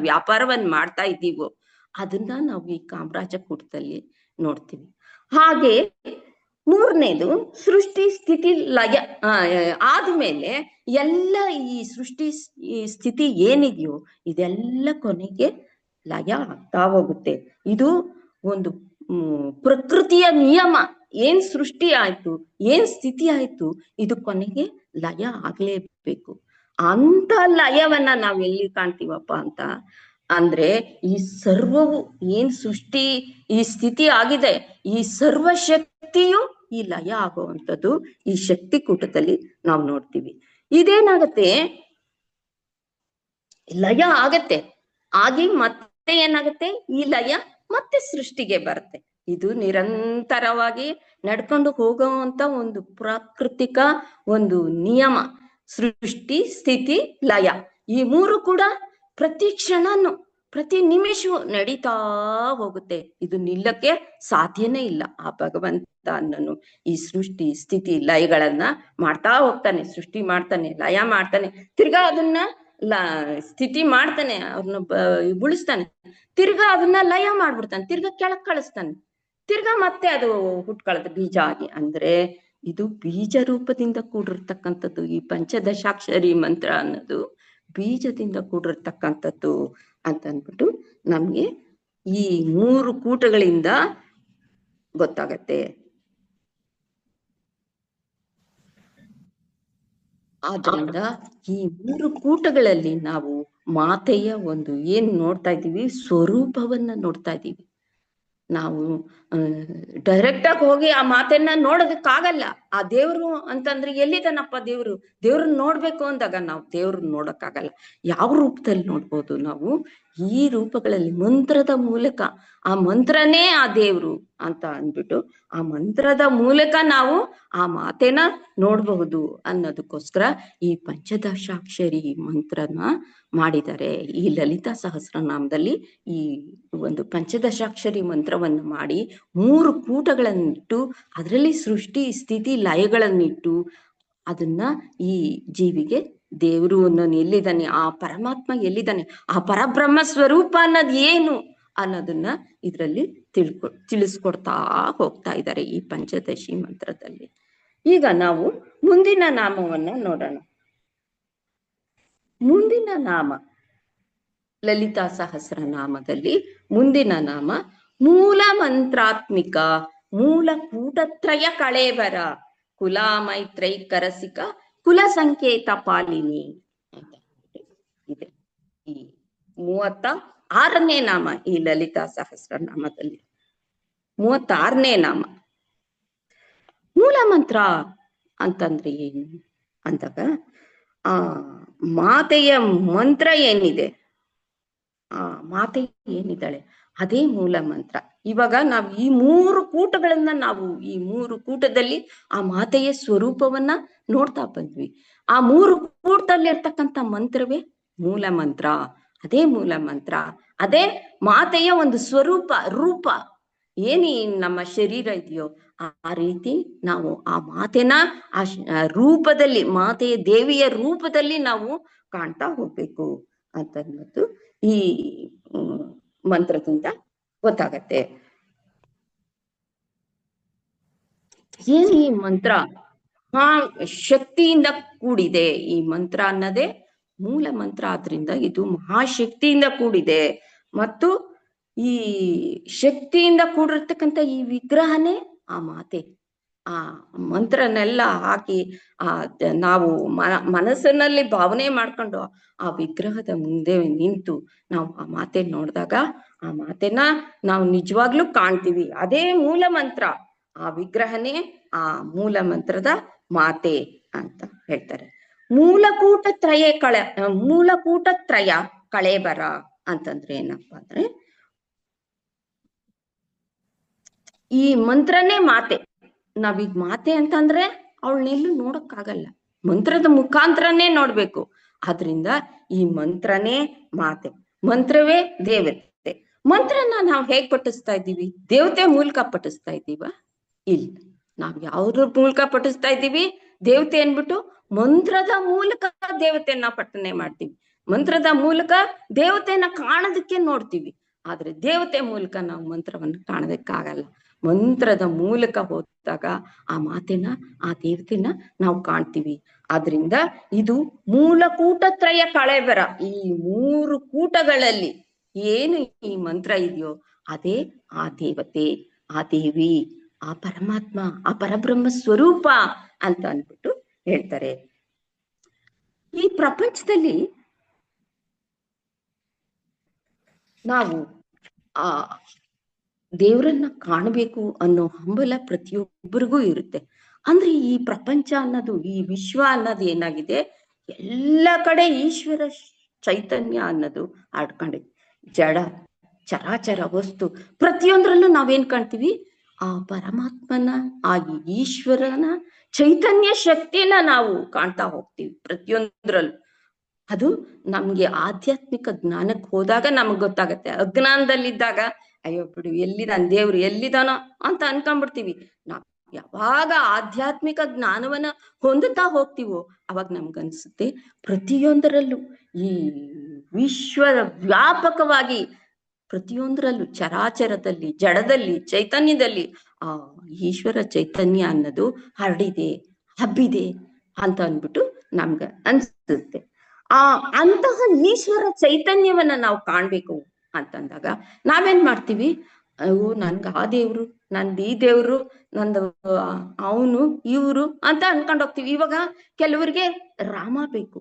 ವ್ಯಾಪಾರವನ್ನ ಮಾಡ್ತಾ ಇದ್ದೀವೋ ಅದನ್ನ ನಾವು ಈ ಕಾಮರಾಜ ಕೂಟದಲ್ಲಿ ನೋಡ್ತೀವಿ. ಹಾಗೆ ಮೂರನೇದು ಸೃಷ್ಟಿ ಸ್ಥಿತಿ ಲಯ ಆದ್ಮೇಲೆ ಎಲ್ಲ ಈ ಸೃಷ್ಟಿ ಈ ಸ್ಥಿತಿ ಏನಿದೆಯೋ ಇದೆಲ್ಲ ಕೊನೆಗೆ ಲಯ ಆಗ್ತಾ ಹೋಗುತ್ತೆ. ಇದು ಒಂದು ಪ್ರಕೃತಿಯ ನಿಯಮ. ಏನ್ ಸೃಷ್ಟಿ ಆಯ್ತು, ಏನ್ ಸ್ಥಿತಿ ಆಯ್ತು, ಇದು ಕೊನೆಗೆ ಲಯ ಆಗ್ಲೇಬೇಕು. ಅಂತ ಲಯವನ್ನ ನಾವ್ ಎಲ್ಲಿ ಕಾಣ್ತೀವಪ್ಪ ಅಂತ ಅಂದ್ರೆ ಈ ಸರ್ವವು ಏನ್ ಸೃಷ್ಟಿ ಈ ಸ್ಥಿತಿ ಆಗಿದೆ, ಈ ಸರ್ವ ಶಕ್ತಿಯು ಈ ಲಯ ಆಗುವಂಥದ್ದು ಈ ಶಕ್ತಿ ಕೂಟದಲ್ಲಿ ನಾವು ನೋಡ್ತೀವಿ. ಇದೇನಾಗತ್ತೆ, ಲಯ ಆಗತ್ತೆ, ಆಗಿ ಮತ್ತೆ ಏನಾಗತ್ತೆ, ಈ ಲಯ ಮತ್ತೆ ಸೃಷ್ಟಿಗೆ ಬರುತ್ತೆ. ಇದು ನಿರಂತರವಾಗಿ ನಡ್ಕೊಂಡು ಹೋಗುವಂತ ಒಂದು ಪ್ರಾಕೃತಿಕ ಒಂದು ನಿಯಮ. ಸೃಷ್ಟಿ ಸ್ಥಿತಿ ಲಯ ಈ ಮೂರು ಕೂಡ ಪ್ರತಿ ಕ್ಷಣನು ಪ್ರತಿ ನಿಮಿಷವೂ ನಡೀತಾ ಹೋಗುತ್ತೆ. ಇದು ನಿಲ್ಲಕ್ಕೆ ಸಾಧ್ಯನೇ ಇಲ್ಲ. ಆ ಭಗವಂತ ಅನ್ನನು ಈ ಸೃಷ್ಟಿ ಸ್ಥಿತಿ ಲಯಗಳನ್ನ ಮಾಡ್ತಾ ಹೋಗ್ತಾನೆ. ಸೃಷ್ಟಿ ಮಾಡ್ತಾನೆ, ಲಯ ಮಾಡ್ತಾನೆ, ತಿರ್ಗಾ ಅದನ್ನ ಸ್ಥಿತಿ ಮಾಡ್ತಾನೆ, ಅವ್ರನ್ನ ಉಳಿಸ್ತಾನೆ, ತಿರ್ಗಾ ಅದನ್ನ ಲಯ ಮಾಡ್ಬಿಡ್ತಾನೆ, ತಿರ್ಗಾ ಕೆಳಕ್ ಕಳಿಸ್ತಾನೆ, ತಿರ್ಗಾ ಮತ್ತೆ ಅದು ಹುಟ್ಕೊಳತ್ತೆ ಬೀಜ ಆಗಿ. ಅಂದ್ರೆ ಇದು ಬೀಜ ರೂಪದಿಂದ ಕೂಡಿರ್ತಕ್ಕಂಥದ್ದು. ಈ ಪಂಚದಶಾಕ್ಷರಿ ಮಂತ್ರ ಅನ್ನೋದು ಬೀಜದಿಂದ ಕೂಡಿರ್ತಕ್ಕಂಥದ್ದು ಅಂತ ಅಂದ್ಬಿಟ್ಟು ನಮ್ಗೆ ಈ ಮೂರು ಕೂಟಗಳಿಂದ ಗೊತ್ತಾಗತ್ತೆ. ಆದ್ರಿಂದ ಈ 3 ಕೂಟಗಳಲ್ಲಿ ನಾವು ಮಾತೆಯ ಒಂದು ಏನ್ ನೋಡ್ತಾ ಇದ್ದೀವಿ, ಸ್ವರೂಪವನ್ನ ನೋಡ್ತಾ ಇದ್ದೀವಿ. ನಾವು ಡೈರೆಕ್ಟ್ ಆಗಿ ಹೋಗಿ ಆ ಮಾತನ್ನ ನೋಡೋದಕ್ಕಾಗಲ್ಲ. ಆ ದೇವ್ರು ಅಂತಂದ್ರೆ ಎಲ್ಲಿದಾನಪ್ಪ ದೇವ್ರು? ದೇವ್ರನ್ನ ನೋಡ್ಬೇಕು ಅಂದಾಗ ನಾವು ದೇವ್ರನ್ನ ನೋಡಕ್ಕಾಗಲ್ಲ. ಯಾವ ರೂಪದಲ್ಲಿ ನೋಡ್ಬೋದು ನಾವು? ಈ ರೂಪಗಳಲ್ಲಿ ಮಂತ್ರದ ಮೂಲಕ, ಆ ಮಂತ್ರನೇ ಆ ದೇವ್ರು ಅಂತ ಅಂದ್ಬಿಟ್ಟು ಆ ಮಂತ್ರದ ಮೂಲಕ ನಾವು ಆ ಮಾತೆನ ನೋಡಬಹುದು ಅನ್ನೋದಕ್ಕೋಸ್ಕರ ಈ ಪಂಚದಶಾಕ್ಷರಿ ಮಂತ್ರನ ಮಾಡಿದ್ದಾರೆ. ಈ ಲಲಿತಾ ಸಹಸ್ರನಾಮದಲ್ಲಿ ಈ ಒಂದು ಪಂಚದಶಾಕ್ಷರಿ ಮಂತ್ರವನ್ನು ಮಾಡಿ 3 ಕೂಟಗಳನ್ನಿಟ್ಟು ಅದರಲ್ಲಿ ಸೃಷ್ಟಿ ಸ್ಥಿತಿ ಲಯಗಳನ್ನಿಟ್ಟು ಅದನ್ನ ಈ ಜೀವಿಗೆ ದೇವರು ಅನ್ನೋನು ಎಲ್ಲಿದ್ದಾನೆ, ಆ ಪರಮಾತ್ಮ ಎಲ್ಲಿದ್ದಾನೆ, ಆ ಪರಬ್ರಹ್ಮ ಸ್ವರೂಪ ಅನ್ನೋದು ಏನು ಅನ್ನೋದನ್ನ ಇದರಲ್ಲಿ ತಿಳಿಸ್ಕೊಡ್ತಾ ಹೋಗ್ತಾ ಇದ್ದಾರೆ ಈ ಪಂಚದಶಿ ಮಂತ್ರದಲ್ಲಿ. ಈಗ ನಾವು ಮುಂದಿನ ನಾಮವನ್ನ ನೋಡೋಣ. ಮುಂದಿನ ನಾಮ ಲಲಿತಾ ಸಹಸ್ರನಾಮದಲ್ಲಿ ಮುಂದಿನ ನಾಮ ಮೂಲ ಮಂತ್ರಾತ್ಮಿಕ ಮೂಲ ಕೂಟತ್ರಯ ಕಳೇಬರ ಕುಲ ಮೈತ್ರೈಕರಸಿಕ ಕುಲ ಸಂಕೇತ ಪಾಲಿನಿ ಅಂತ ಇದೆ. ಈ 36ನೇ ನಾಮ ಈ ಲಲಿತಾ ಸಹಸ್ರನಾಮದಲ್ಲಿ 36ನೇ ನಾಮ. ಮೂಲ ಮಂತ್ರ ಅಂತಂದ್ರೆ ಏನು ಅಂದಾಗ ಆ ಮಾತೆಯ ಮಂತ್ರ ಏನಿದೆ, ಆ ಮಾತೆ ಏನಿದ್ದಾಳೆ ಅದೇ ಮೂಲ ಮಂತ್ರ. ಇವಾಗ ನಾವು ಈ 3 ಕೂಟಗಳನ್ನ ನಾವು ಈ 3 ಕೂಟದಲ್ಲಿ ಆ ಮಾತೆಯ ಸ್ವರೂಪವನ್ನ ನೋಡ್ತಾ ಬಂದ್ವಿ. ಆ 3 ಕೂಟದಲ್ಲಿ ಇರ್ತಕ್ಕಂಥ ಮಂತ್ರವೇ ಮೂಲ ಮಂತ್ರ. ಅದೇ ಮೂಲ ಮಂತ್ರ, ಅದೇ ಮಾತೆಯ ಒಂದು ಸ್ವರೂಪ ರೂಪ. ಏನಿ ನಮ್ಮ ಶರೀರ ಇದೆಯೋ ಆ ರೀತಿ ನಾವು ಆ ಮಾತೆನ ಆ ರೂಪದಲ್ಲಿ, ಮಾತೆಯ ದೇವಿಯ ರೂಪದಲ್ಲಿ ನಾವು ಕಾಣ್ತಾ ಹೋಗ್ಬೇಕು ಅಂತನ್ನೋದು ಈ ಮಂತ್ರದಿಂದ ಗೊತ್ತಾಗತ್ತೆ. ಏನ್ ಈ ಮಂತ್ರ ಶಕ್ತಿಯಿಂದ ಕೂಡಿದೆ. ಈ ಮಂತ್ರ ಅನ್ನೋದೇ ಮೂಲ ಮಂತ್ರ, ಆದ್ರಿಂದ ಇದು ಮಹಾಶಕ್ತಿಯಿಂದ ಕೂಡಿದೆ. ಮತ್ತು ಈ ಶಕ್ತಿಯಿಂದ ಕೂಡಿರ್ತಕ್ಕಂಥ ಈ ವಿಗ್ರಹನೇ ಆ ಮಾತೆ. ಆ ಮಂತ್ರನೆಲ್ಲ ಹಾಕಿ ನಾವು ಮನಸ್ಸಿನಲ್ಲಿ ಭಾವನೆ ಮಾಡ್ಕೊಂಡು ಆ ವಿಗ್ರಹದ ಮುಂದೆ ನಿಂತು ನಾವು ಆ ಮಾತೆ ನೋಡಿದಾಗ ಆ ಮಾತೆನ ನಾವು ನಿಜವಾಗ್ಲೂ ಕಾಣ್ತೀವಿ. ಅದೇ ಮೂಲ ಮಂತ್ರ, ಆ ವಿಗ್ರಹನೇ ಆ ಮೂಲ ಮಂತ್ರದ ಮಾತೆ ಅಂತ ಹೇಳ್ತಾರೆ. ಮೂಲಕೂಟತ್ರಯ ಕಳೇಬರ ಅಂತಂದ್ರೆ ಏನಪ್ಪಾ ಅಂದ್ರೆ ಈ ಮಂತ್ರನೇ ಮಾತೆ. ನಾವೀಗ ಮಾತೆ ಅಂತಂದ್ರೆ ಅವಳನ್ನೆಲ್ಲೂ ನೋಡಕ್ಕಾಗಲ್ಲ, ಮಂತ್ರದ ಮುಖಾಂತರನೇ ನೋಡ್ಬೇಕು. ಆದ್ರಿಂದ ಈ ಮಂತ್ರನೇ ಮಾತೆ, ಮಂತ್ರವೇ ದೇವತೆ. ಮಂತ್ರನ ನಾವು ಹೇಗ್ ಪಠಿಸ್ತಾ ಇದ್ದೀವಿ? ದೇವತೆ ಮೂಲಕ ಪಠಿಸ್ತಾ ಇದ್ದೀವ? ಇಲ್ಲ, ನಾವ್ ಯಾವ್ದ್ರ ಮೂಲಕ ಪಠಿಸ್ತಾ ಇದ್ದೀವಿ? ದೇವತೆ ಅನ್ಬಿಟ್ಟು ಮಂತ್ರದ ಮೂಲಕ ದೇವತೆಯನ್ನ ಪಠನೆ ಮಾಡ್ತೀವಿ. ಮಂತ್ರದ ಮೂಲಕ ದೇವತೆಯನ್ನ ಕಾಣೋದಕ್ಕೆ ನೋಡ್ತೀವಿ. ಆದ್ರೆ ದೇವತೆ ಮೂಲಕ ನಾವು ಮಂತ್ರವನ್ನು ಕಾಣೋದಕ್ಕಾಗಲ್ಲ. ಮಂತ್ರದ ಮೂಲಕ ಹೋದಾಗ ಆ ಮಾತೆನ, ಆ ದೇವತೆನ ನಾವು ಕಾಣ್ತೀವಿ. ಆದ್ರಿಂದ ಇದು ಮೂಲಕೂಟತ್ರಯ ಕಳೇಬರ. ಈ 3 ಕೂಟಗಳಲ್ಲಿ ಏನು ಈ ಮಂತ್ರ ಇದೆಯೋ ಅದೇ ಆ ದೇವತೆ, ಆ ದೇವಿ, ಆ ಪರಮಾತ್ಮ, ಆ ಪರಬ್ರಹ್ಮ ಸ್ವರೂಪ ಅಂತ ಅಂದ್ಬಿಟ್ಟು ಹೇಳ್ತಾರೆ. ಈ ಪ್ರಪಂಚದಲ್ಲಿ ನಾವು ಆ ದೇವರನ್ನ ಕಾಣಬೇಕು ಅನ್ನೋ ಹಂಬಲ ಪ್ರತಿಯೊಬ್ಬರಿಗೂ ಇರುತ್ತೆ. ಅಂದ್ರೆ ಈ ಪ್ರಪಂಚ ಅನ್ನೋದು, ಈ ವಿಶ್ವ ಅನ್ನೋದು ಏನಾಗಿದೆ, ಎಲ್ಲ ಕಡೆ ಈಶ್ವರ ಚೈತನ್ಯ ಅನ್ನೋದು ಆಡ್ಕೊಂಡಿದೆ. ಜಡ ಚರಾಚರ ವಸ್ತು ಪ್ರತಿಯೊಂದ್ರಲ್ಲೂ ನಾವೇನ್ ಕಾಣ್ತೀವಿ? ಆ ಪರಮಾತ್ಮನ, ಆ ಈಶ್ವರನ ಚೈತನ್ಯ ಶಕ್ತಿನ ನಾವು ಕಾಣ್ತಾ ಹೋಗ್ತೀವಿ ಪ್ರತಿಯೊಂದ್ರಲ್ಲೂ. ಅದು ನಮ್ಗೆ ಆಧ್ಯಾತ್ಮಿಕ ಜ್ಞಾನಕ್ಕೆ ಹೋದಾಗ ನಮಗ್ ಗೊತ್ತಾಗತ್ತೆ. ಅಜ್ಞಾನದಲ್ಲಿದ್ದಾಗ ಅಯ್ಯೋ ಬಿಡು, ಎಲ್ಲಿದಾನ ದೇವ್ರು, ಎಲ್ಲಿದಾನೋ ಅಂತ ಅನ್ಕೊಂಡ್ಬಿಡ್ತೀವಿ. ನಾವ್ ಯಾವಾಗ ಆಧ್ಯಾತ್ಮಿಕ ಜ್ಞಾನವನ್ನ ಹೊಂದುತ್ತಾ ಹೋಗ್ತೀವೋ ಅವಾಗ ನಮ್ಗನ್ಸುತ್ತೆ ಪ್ರತಿಯೊಂದರಲ್ಲೂ ಈ ವಿಶ್ವದ ವ್ಯಾಪಕವಾಗಿ ಪ್ರತಿಯೊಂದರಲ್ಲೂ ಚರಾಚರದಲ್ಲಿ, ಜಡದಲ್ಲಿ, ಚೈತನ್ಯದಲ್ಲಿ ಆ ಈಶ್ವರ ಚೈತನ್ಯ ಅನ್ನೋದು ಹರಡಿದೆ, ಹಬ್ಬಿದೆ ಅಂತ ಅಂದ್ಬಿಟ್ಟು ನಮ್ಗ ಅನ್ಸುತ್ತೆ. ಅಂತಹ ಈಶ್ವರ ಚೈತನ್ಯವನ್ನ ನಾವು ಕಾಣ್ಬೇಕು ಅಂತಂದಾಗ ನಾವೇನ್ ಮಾಡ್ತೀವಿ? ಅಯ್ಯೋ ನನ್ಗ ಆ ದೇವ್ರು, ನಂದು ಈ ದೇವ್ರು, ನಂದು ಅವನು ಇವ್ರು ಅಂತ ಅನ್ಕೊಂಡ್ ಹೋಗ್ತೀವಿ. ಇವಾಗ ಕೆಲವರಿಗೆ ರಾಮ ಬೇಕು.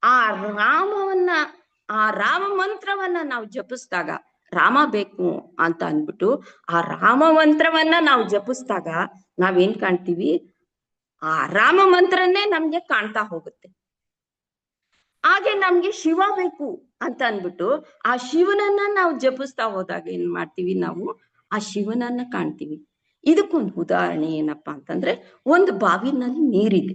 ಆ ರಾಮವನ್ನ, ಆ ರಾಮ ಮಂತ್ರವನ್ನ ನಾವು ಜಪಿಸಿದಾಗ, ರಾಮ ಬೇಕು ಅಂತ ಅಂದ್ಬಿಟ್ಟು ಆ ರಾಮ ಮಂತ್ರವನ್ನ ನಾವು ಜಪಿಸಿದಾಗ ನಾವೇನ್ ಕಾಣ್ತೀವಿ? ಆ ರಾಮ ಮಂತ್ರನೇ ನಮ್ಗೆ ಕಾಣ್ತಾ ಹೋಗುತ್ತೆ. ಹಾಗೆ ನಮ್ಗೆ ಶಿವ ಬೇಕು ಅಂತ ಅಂದ್ಬಿಟ್ಟು ಆ ಶಿವನನ್ನ ನಾವು ಜಪಿಸ್ತಾ ಹೋದಾಗ ಏನ್ ಮಾಡ್ತೀವಿ? ನಾವು ಆ ಶಿವನನ್ನ ಕಾಣ್ತೀವಿ. ಇದಕ್ಕೊಂದು ಉದಾಹರಣೆ ಏನಪ್ಪಾ ಅಂತಂದ್ರೆ, ಒಂದು ಬಾವಿನಲ್ಲಿ ನೀರಿದೆ.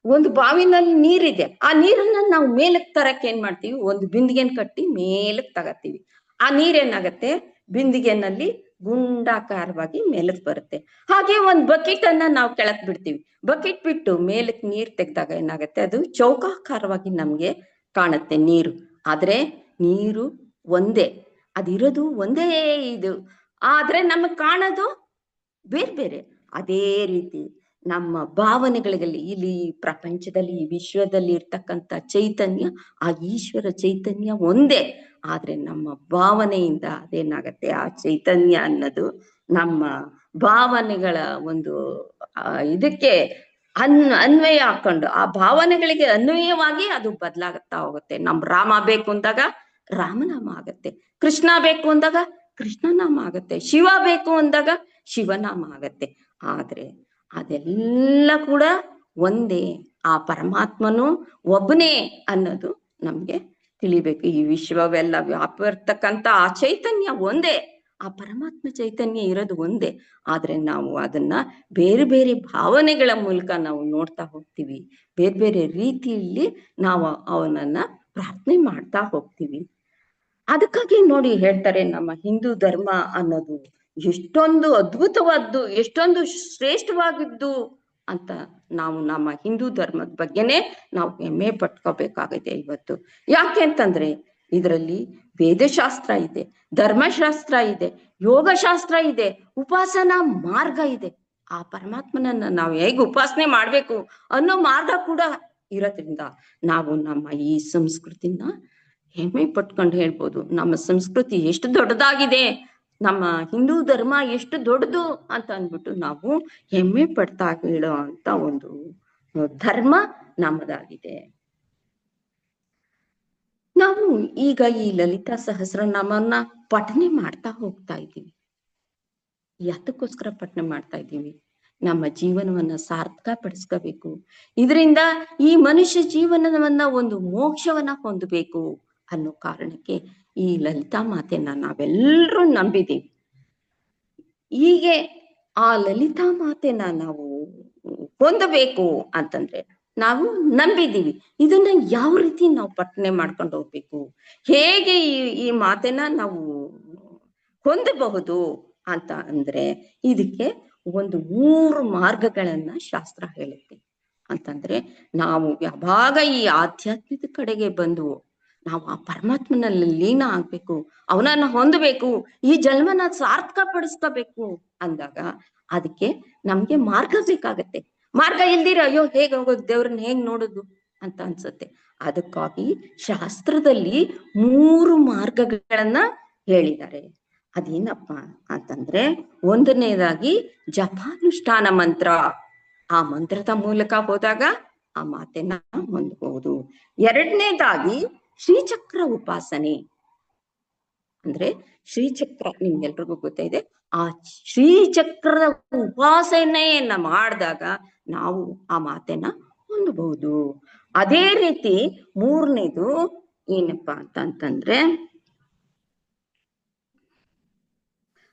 ಒಂದು ಬಾವಿನಲ್ಲಿ ನೀರಿದೆ. ಆ ನೀರನ್ನ ನಾವು ಮೇಲಕ್ ತರಕ್ ಏನ್ ಮಾಡ್ತೀವಿ? ಒಂದು ಬಿಂದಿಗೆನ್ ಕಟ್ಟಿ ಮೇಲಕ್ ತಗತ್ತೀವಿ. ಆ ನೀರೇನಾಗತ್ತೆ? ಬಿಂದಿಗೆನಲ್ಲಿ ಗುಂಡಾಕಾರವಾಗಿ ಮೇಲಕ್ ಬರುತ್ತೆ. ಹಾಗೆ ಒಂದ್ ಬಕೆಟ್ ಅನ್ನ ನಾವು ಕೆಳಕ್ ಬಿಡ್ತೀವಿ. ಬಕೆಟ್ ಬಿಟ್ಟು ಮೇಲಕ್ ನೀರ್ ತೆಗ್ದಾಗ ಏನಾಗತ್ತೆ? ಅದು ಚೌಕಾಕಾರವಾಗಿ ನಮ್ಗೆ ಕಾಣುತ್ತೆ ನೀರು. ಆದ್ರೆ ನೀರು ಒಂದೇ, ಅದಿರೋದು ಒಂದೇ ಇದು, ಆದ್ರೆ ನಮಗ್ ಕಾಣೋದು ಬೇರೆ ಬೇರೆ. ಅದೇ ರೀತಿ ನಮ್ಮ ಭಾವನೆಗಳಲ್ಲಿ, ಇಲ್ಲಿ ಪ್ರಪಂಚದಲ್ಲಿ, ಈ ವಿಶ್ವದಲ್ಲಿ ಇರ್ತಕ್ಕಂಥ ಚೈತನ್ಯ, ಆ ಈಶ್ವರ ಚೈತನ್ಯ ಒಂದೇ. ಆದ್ರೆ ನಮ್ಮ ಭಾವನೆಯಿಂದ ಅದೇನಾಗತ್ತೆ? ಆ ಚೈತನ್ಯ ನಮ್ಮ ಭಾವನೆಗಳ ಒಂದು ಇದಕ್ಕೆ ಅನ್ವಯ ಹಾಕೊಂಡು, ಆ ಭಾವನೆಗಳಿಗೆ ಅನ್ವಯವಾಗಿ ಅದು ಬದಲಾಗುತ್ತಾ ಹೋಗುತ್ತೆ. ರಾಮ ಬೇಕು ಅಂದಾಗ ರಾಮನಾಮ ಆಗತ್ತೆ, ಕೃಷ್ಣ ಬೇಕು ಅಂದಾಗ ಕೃಷ್ಣನಾಮ ಆಗತ್ತೆ, ಶಿವ ಬೇಕು ಅಂದಾಗ ಶಿವನಾಮ ಆಗತ್ತೆ. ಆದ್ರೆ ಅದೆಲ್ಲ ಕೂಡ ಒಂದೇ, ಆ ಪರಮಾತ್ಮನು ಒಬ್ಬನೇ ಅನ್ನೋದು ನಮ್ಗೆ ತಿಳಿಬೇಕು. ಈ ವಿಶ್ವವೆಲ್ಲ ವ್ಯಾಪಿರ್ತಕ್ಕಂಥ ಆ ಚೈತನ್ಯ ಒಂದೇ, ಆ ಪರಮಾತ್ಮ ಚೈತನ್ಯ ಇರೋದು ಒಂದೇ. ಆದ್ರೆ ನಾವು ಅದನ್ನ ಬೇರೆ ಬೇರೆ ಭಾವನೆಗಳ ಮೂಲಕ ನಾವು ನೋಡ್ತಾ ಹೋಗ್ತೀವಿ. ಬೇರೆ ಬೇರೆ ರೀತಿಯಲ್ಲಿ ನಾವು ಅವನನ್ನ ಪ್ರಾರ್ಥನೆ ಮಾಡ್ತಾ ಹೋಗ್ತೀವಿ. ಅದಕ್ಕಾಗಿ ನೋಡಿ ಹೇಳ್ತಾರೆ, ನಮ್ಮ ಹಿಂದೂ ಧರ್ಮ ಅನ್ನೋದು ಎಷ್ಟೊಂದು ಅದ್ಭುತವಾದ್ದು, ಎಷ್ಟೊಂದು ಶ್ರೇಷ್ಠವಾಗಿದ್ದು ಅಂತ ನಾವು ನಮ್ಮ ಹಿಂದೂ ಧರ್ಮದ ಬಗ್ಗೆನೆ ನಾವು ಹೆಮ್ಮೆ ಪಟ್ಕೋಬೇಕಾಗಿದೆ ಇವತ್ತು. ಯಾಕೆ ಅಂತಂದ್ರೆ ಇದರಲ್ಲಿ ವೇದಶಾಸ್ತ್ರ ಇದೆ, ಧರ್ಮಶಾಸ್ತ್ರ ಇದೆ, ಯೋಗಶಾಸ್ತ್ರ ಇದೆ, ಉಪಾಸನಾ ಮಾರ್ಗ ಇದೆ. ಆ ಪರಮಾತ್ಮನನ್ನ ನಾವು ಹೇಗೆ ಉಪಾಸನೆ ಮಾಡ್ಬೇಕು ಅನ್ನೋ ಮಾರ್ಗ ಕೂಡ ಇರೋದ್ರಿಂದ ನಾವು ನಮ್ಮ ಈ ಸಂಸ್ಕೃತಿನ ಹೆಮ್ಮೆ ಪಟ್ಕೊಂಡು ಹೇಳ್ಬೋದು. ನಮ್ಮ ಸಂಸ್ಕೃತಿ ಎಷ್ಟು ದೊಡ್ಡದಾಗಿದೆ, ನಮ್ಮ ಹಿಂದೂ ಧರ್ಮ ಎಷ್ಟು ದೊಡ್ಡದು ಅಂತ ಅಂದ್ಬಿಟ್ಟು ನಾವು ಹೆಮ್ಮೆ ಪಡ್ತಾ ಹೇಳೋ ಅಂತ ಒಂದು ಧರ್ಮ ನಮ್ಮದಾಗಿದೆ. ನಾವು ಈಗ ಈ ಲಲಿತಾ ಸಹಸ್ರನಾಮನ್ನ ಪಠನೆ ಮಾಡ್ತಾ ಹೋಗ್ತಾ ಇದ್ದೀವಿ. ಯಾತಕ್ಕೋಸ್ಕರ ಪಠನೆ ಮಾಡ್ತಾ ಇದ್ದೀವಿ? ನಮ್ಮ ಜೀವನವನ್ನ ಸಾರ್ಥಕ ಪಡಿಸ್ಕೋಬೇಕು. ಇದರಿಂದ ಈ ಮನುಷ್ಯ ಜೀವನವನ್ನ ಒಂದು ಮೋಕ್ಷವನ್ನ ಹೊಂದಬೇಕು ಅನ್ನೋ ಕಾರಣಕ್ಕೆ ಈ ಲಲಿತಾ ಮಾತೆಯನ್ನ ನಾವೆಲ್ಲರೂ ನಂಬಿದ್ದೀವಿ. ಹೀಗೆ ಆ ಲಲಿತಾ ಮಾತೆನ ನಾವು ಹೊಂದಬೇಕು ಅಂತಂದ್ರೆ ನಾವು ನಂಬಿದ್ದೀವಿ. ಇದನ್ನ ಯಾವ ರೀತಿ ನಾವು ಪಠನೆ ಮಾಡ್ಕೊಂಡು ಹೋಗ್ಬೇಕು, ಹೇಗೆ ಈ ಮಾತೆನ ನಾವು ಹೊಂದಬಹುದು ಅಂತ ಅಂದ್ರೆ ಇದಕ್ಕೆ ಒಂದು 3 ಮಾರ್ಗಗಳನ್ನ ಶಾಸ್ತ್ರ ಹೇಳುತ್ತೆ. ಅಂತಂದ್ರೆ ನಾವು ಯಾವಾಗ ಈ ಆಧ್ಯಾತ್ಮಿಕ ಕಡೆಗೆ ಬಂದು ನಾವು ಆ ಪರಮಾತ್ಮನಲ್ಲಿ ಲೀನ ಆಗ್ಬೇಕು, ಅವನನ್ನ ಹೊಂದಬೇಕು, ಈ ಜನ್ಮನ ಸಾರ್ಥಕ ಪಡಿಸ್ಕೋಬೇಕು ಅಂದಾಗ ಅದಕ್ಕೆ ನಮ್ಗೆ ಮಾರ್ಗ ಬೇಕಾಗತ್ತೆ. ಮಾರ್ಗ ಇಲ್ದಿರ ಅಯ್ಯೋ ಹೇಗ್ ಹೋಗೋದು, ದೇವ್ರನ್ನ ಹೇಗ್ ನೋಡುದು ಅಂತ ಅನ್ಸುತ್ತೆ. ಅದಕ್ಕಾಗಿ ಶಾಸ್ತ್ರದಲ್ಲಿ 3 ಮಾರ್ಗಗಳನ್ನ ಹೇಳಿದ್ದಾರೆ. ಅದೇನಪ್ಪ ಅಂತಂದ್ರೆ, ಒಂದನೇದಾಗಿ ಜಪಾನುಷ್ಠಾನ ಮಂತ್ರ. ಆ ಮಂತ್ರದ ಮೂಲಕ ಹೋದಾಗ ಆ ಮಾತೆನ್ನ ಹೊಂದಬಹುದು. ಎರಡನೇದಾಗಿ ಶ್ರೀಚಕ್ರ ಉಪಾಸನೆ. ಅಂದ್ರೆ ಶ್ರೀಚಕ್ರ ನಿಮ್ಗೆಲ್ರಿಗೂ ಗೊತ್ತಿದೆ. ಆ ಶ್ರೀಚಕ್ರದ ಉಪಾಸನೆಯನ್ನ ಮಾಡಿದಾಗ ನಾವು ಆ ಮಾತೆನ್ನ ಹೊಂದಬಹುದು. ಅದೇ ರೀತಿ ಮೂರನೇದು ಏನಪ್ಪಾ ಅಂತಂದ್ರೆ